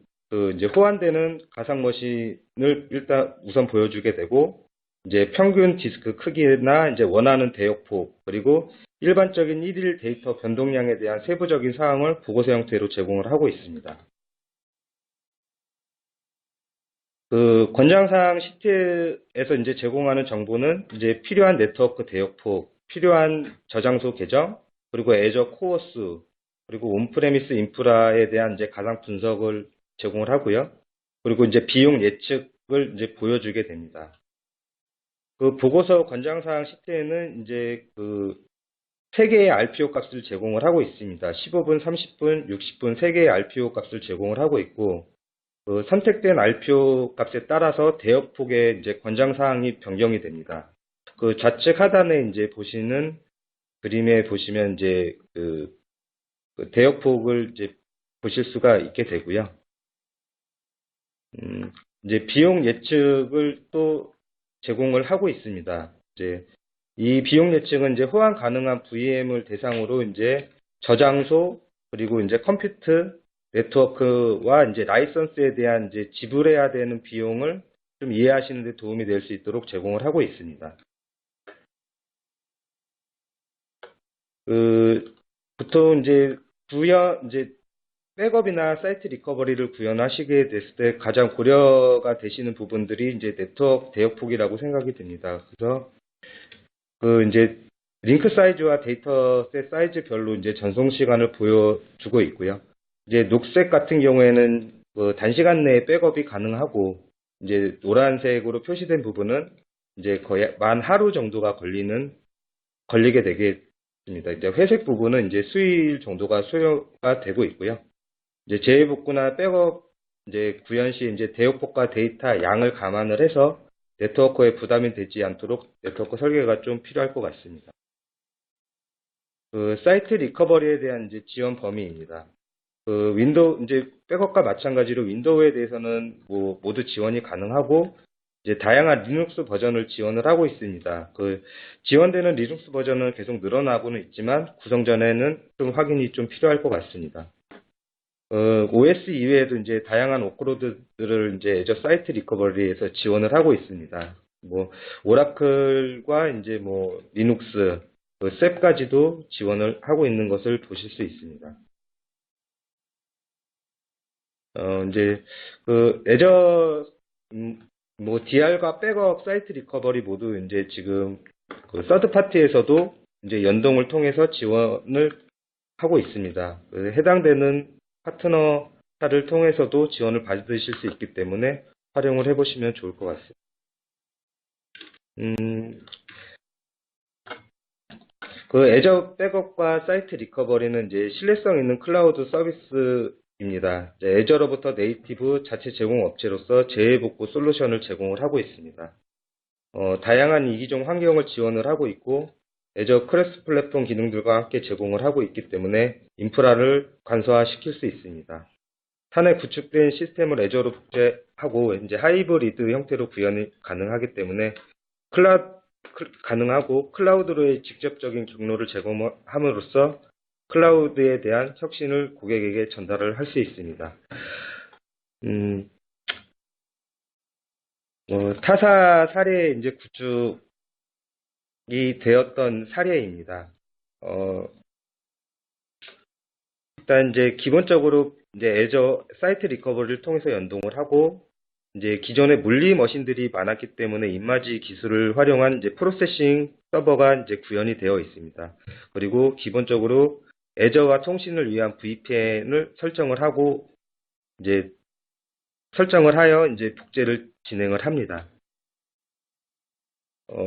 이제 호환되는 가상 머신을 일단 우선 보여주게 되고, 이제 평균 디스크 크기나 이제 원하는 대역폭, 그리고 일반적인 1일 데이터 변동량에 대한 세부적인 사항을 보고서 형태로 제공을 하고 있습니다. 권장사항 시트에서 이제 제공하는 정보는 이제 필요한 네트워크 대역폭, 필요한 저장소 계정, 그리고 애저 코어 수, 그리고 온프레미스 인프라에 대한 이제 가상 분석을 제공을 하고요. 그리고 이제 비용 예측을 이제 보여주게 됩니다. 보고서 권장사항 시트에는 이제 3개의 RPO 값을 제공을 하고 있습니다. 15분, 30분, 60분 3개의 RPO 값을 제공을 하고 있고, 그 선택된 RPO 값에 따라서 대역폭의 이제 권장 사항이 변경이 됩니다. 그 좌측 하단에 이제 보시는 그림에 보시면 이제 그 대역폭을 이제 보실 수가 있게 되고요. 이제 비용 예측을 또 제공을 하고 있습니다. 이제 이 비용 예측은 이제 호환 가능한 VM을 대상으로 이제 저장소 그리고 이제 컴퓨트 네트워크와 이제 라이선스에 대한 이제 지불해야 되는 비용을 좀 이해하시는 데 도움이 될 수 있도록 제공을 하고 있습니다. 보통 이제 백업이나 사이트 리커버리를 구현하시게 됐을 때 가장 고려가 되시는 부분들이 이제 네트워크 대역폭이라고 생각이 됩니다. 그래서 이제 링크 사이즈와 데이터셋 사이즈별로 이제 전송 시간을 보여주고 있고요. 이제 녹색 같은 경우에는 단시간 내에 백업이 가능하고, 이제 노란색으로 표시된 부분은 이제 거의 만 하루 정도가 걸리게 되겠습니다. 이제 회색 부분은 이제 수일 정도가 소요가 되고 있고요. 이제 재해복구나 백업 이제 구현 시 이제 대역폭과 데이터 양을 감안을 해서 네트워크에 부담이 되지 않도록 네트워크 설계가 좀 필요할 것 같습니다. 사이트 리커버리에 대한 이제 지원 범위입니다. 윈도우 이제 백업과 마찬가지로 윈도우에 대해서는 모두 지원이 가능하고, 이제 다양한 리눅스 버전을 지원을 하고 있습니다. 지원되는 리눅스 버전은 계속 늘어나고는 있지만 구성 전에는 좀 확인이 좀 필요할 것 같습니다. OS 이외에도 이제 다양한 워크로드들을 이제 애저 사이트 리커버리에서 지원을 하고 있습니다. 오라클과 이제 리눅스, 셉까지도 지원을 하고 있는 것을 보실 수 있습니다. 이제 애저 DR과 백업, 사이트 리커버리 모두 이제 지금 서드 파티에서도 이제 연동을 통해서 지원을 하고 있습니다. 해당되는 파트너사를 통해서도 지원을 받으실 수 있기 때문에 활용을 해보시면 좋을 것 같습니다. 애저 백업과 사이트 리커버리는 이제 신뢰성 있는 클라우드 서비스입니다. 애저로부터 네이티브 자체 제공 업체로서 재해복구 솔루션을 제공을 하고 있습니다. 다양한 이기종 환경을 지원을 하고 있고, 애저 크로스 플랫폼 기능들과 함께 제공을 하고 있기 때문에 인프라를 간소화시킬 수 있습니다. 탄에 구축된 시스템을 애저로 복제하고 이제 하이브리드 형태로 구현이 가능하기 때문에 가능하고, 클라우드로의 직접적인 경로를 제공함으로써 클라우드에 대한 혁신을 고객에게 전달을 할 수 있습니다. 타사 사례에 이제 구축이 되었던 사례입니다. 일단 이제 기본적으로 이제 애저 사이트 리커버리를 통해서 연동을 하고, 이제 기존에 물리 머신들이 많았기 때문에 임마지 기술을 활용한 이제 프로세싱 서버가 이제 구현이 되어 있습니다. 그리고 기본적으로 애저와 통신을 위한 VPN을 설정을 하여 이제 복제를 진행을 합니다.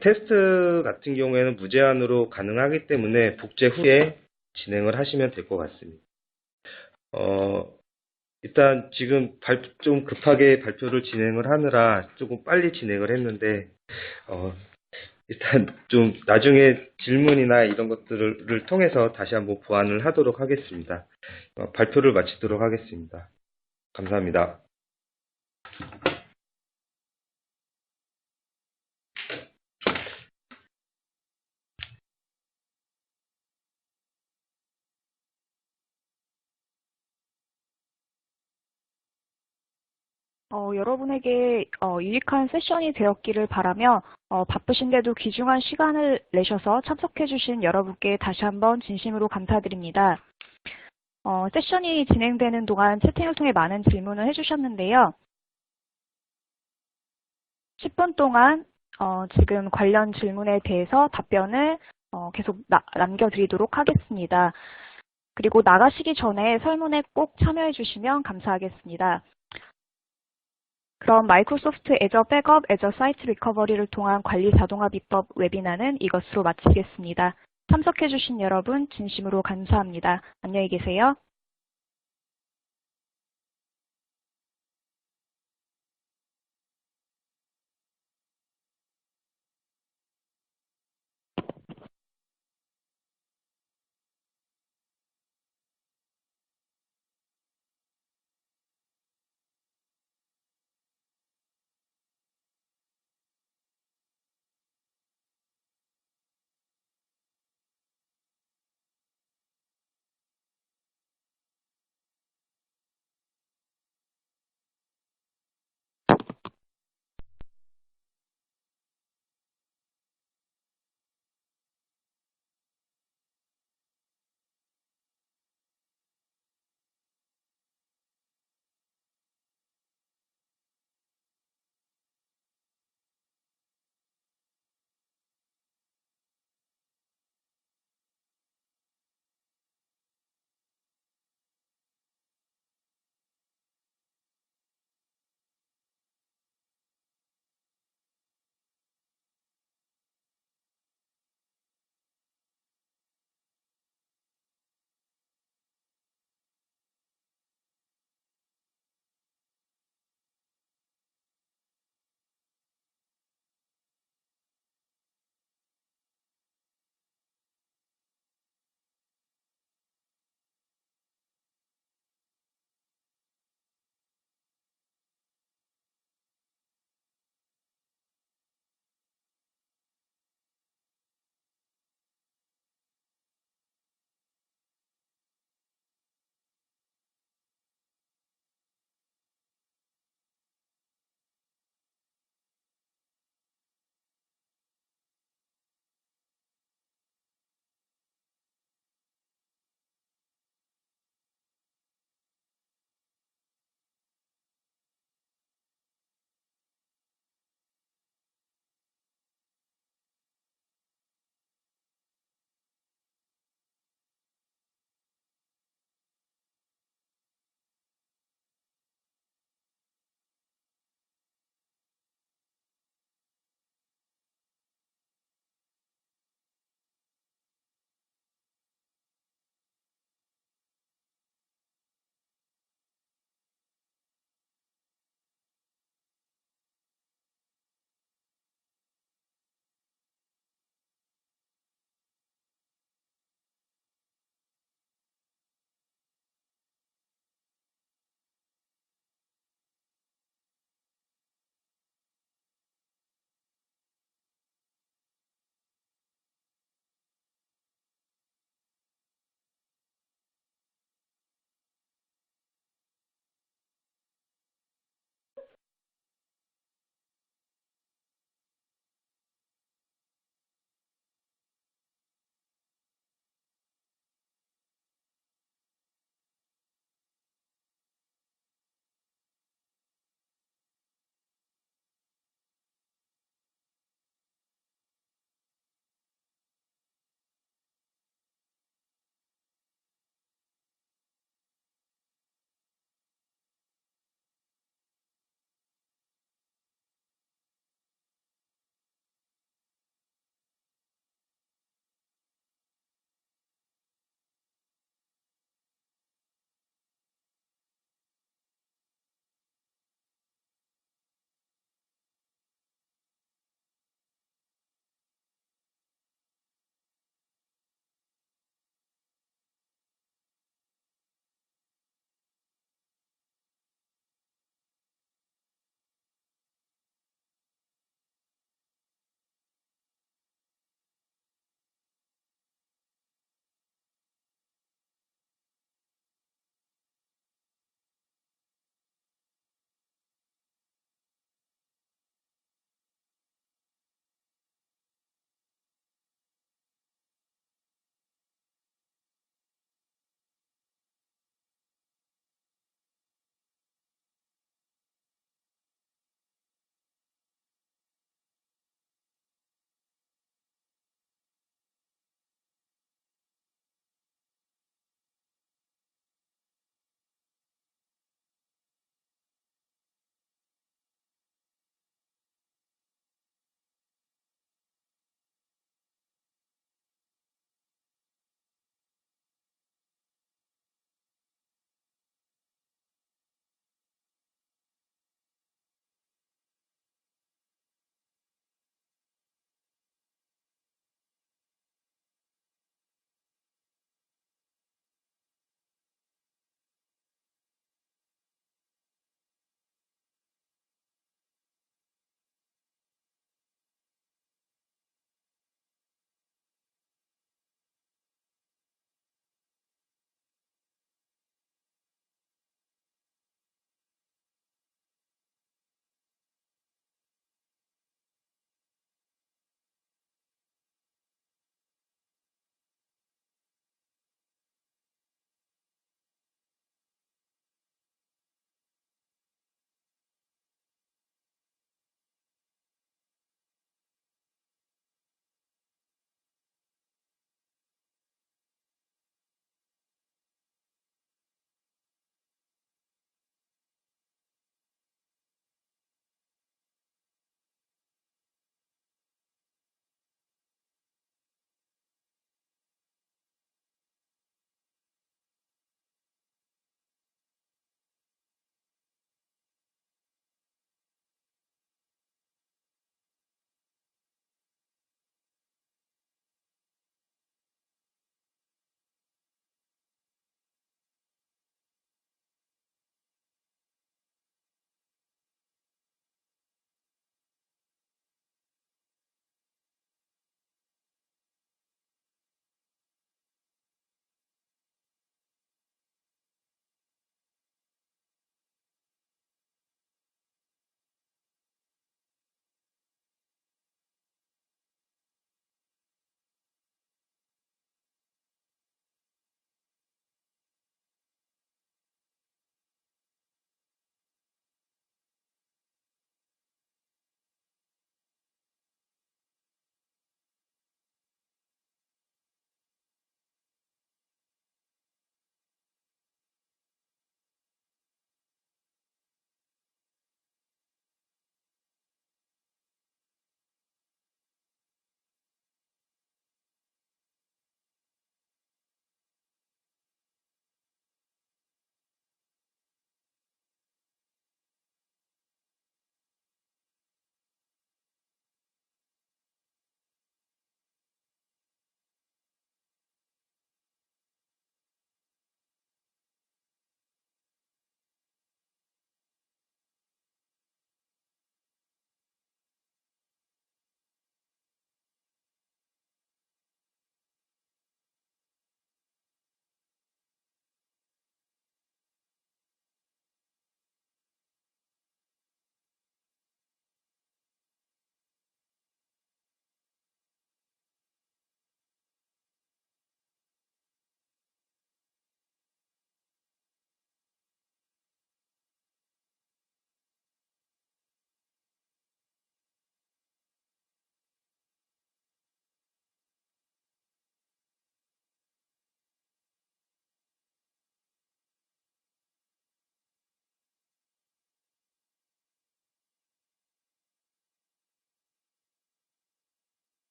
테스트 같은 경우에는 무제한으로 가능하기 때문에 복제 후에 진행을 하시면 될 것 같습니다. 일단 지금 좀 급하게 발표를 진행을 하느라 조금 빨리 진행을 했는데, 일단 좀 나중에 질문이나 이런 것들을 통해서 다시 한번 보완을 하도록 하겠습니다. 발표를 마치도록 하겠습니다. 감사합니다. 여러분에게 유익한 세션이 되었기를 바라며 바쁘신데도 귀중한 시간을 내셔서 참석해주신 여러분께 다시 한번 진심으로 감사드립니다. 세션이 진행되는 동안 채팅을 통해 많은 질문을 해주셨는데요. 10분 동안 지금 관련 질문에 대해서 답변을 계속 남겨드리도록 하겠습니다. 그리고 나가시기 전에 설문에 꼭 참여해 주시면 감사하겠습니다. 그럼 마이크로소프트 애저 백업, 애저 사이트 리커버리를 통한 관리 자동화 비법 웨비나는 이것으로 마치겠습니다. 참석해 주신 여러분 진심으로 감사합니다. 안녕히 계세요.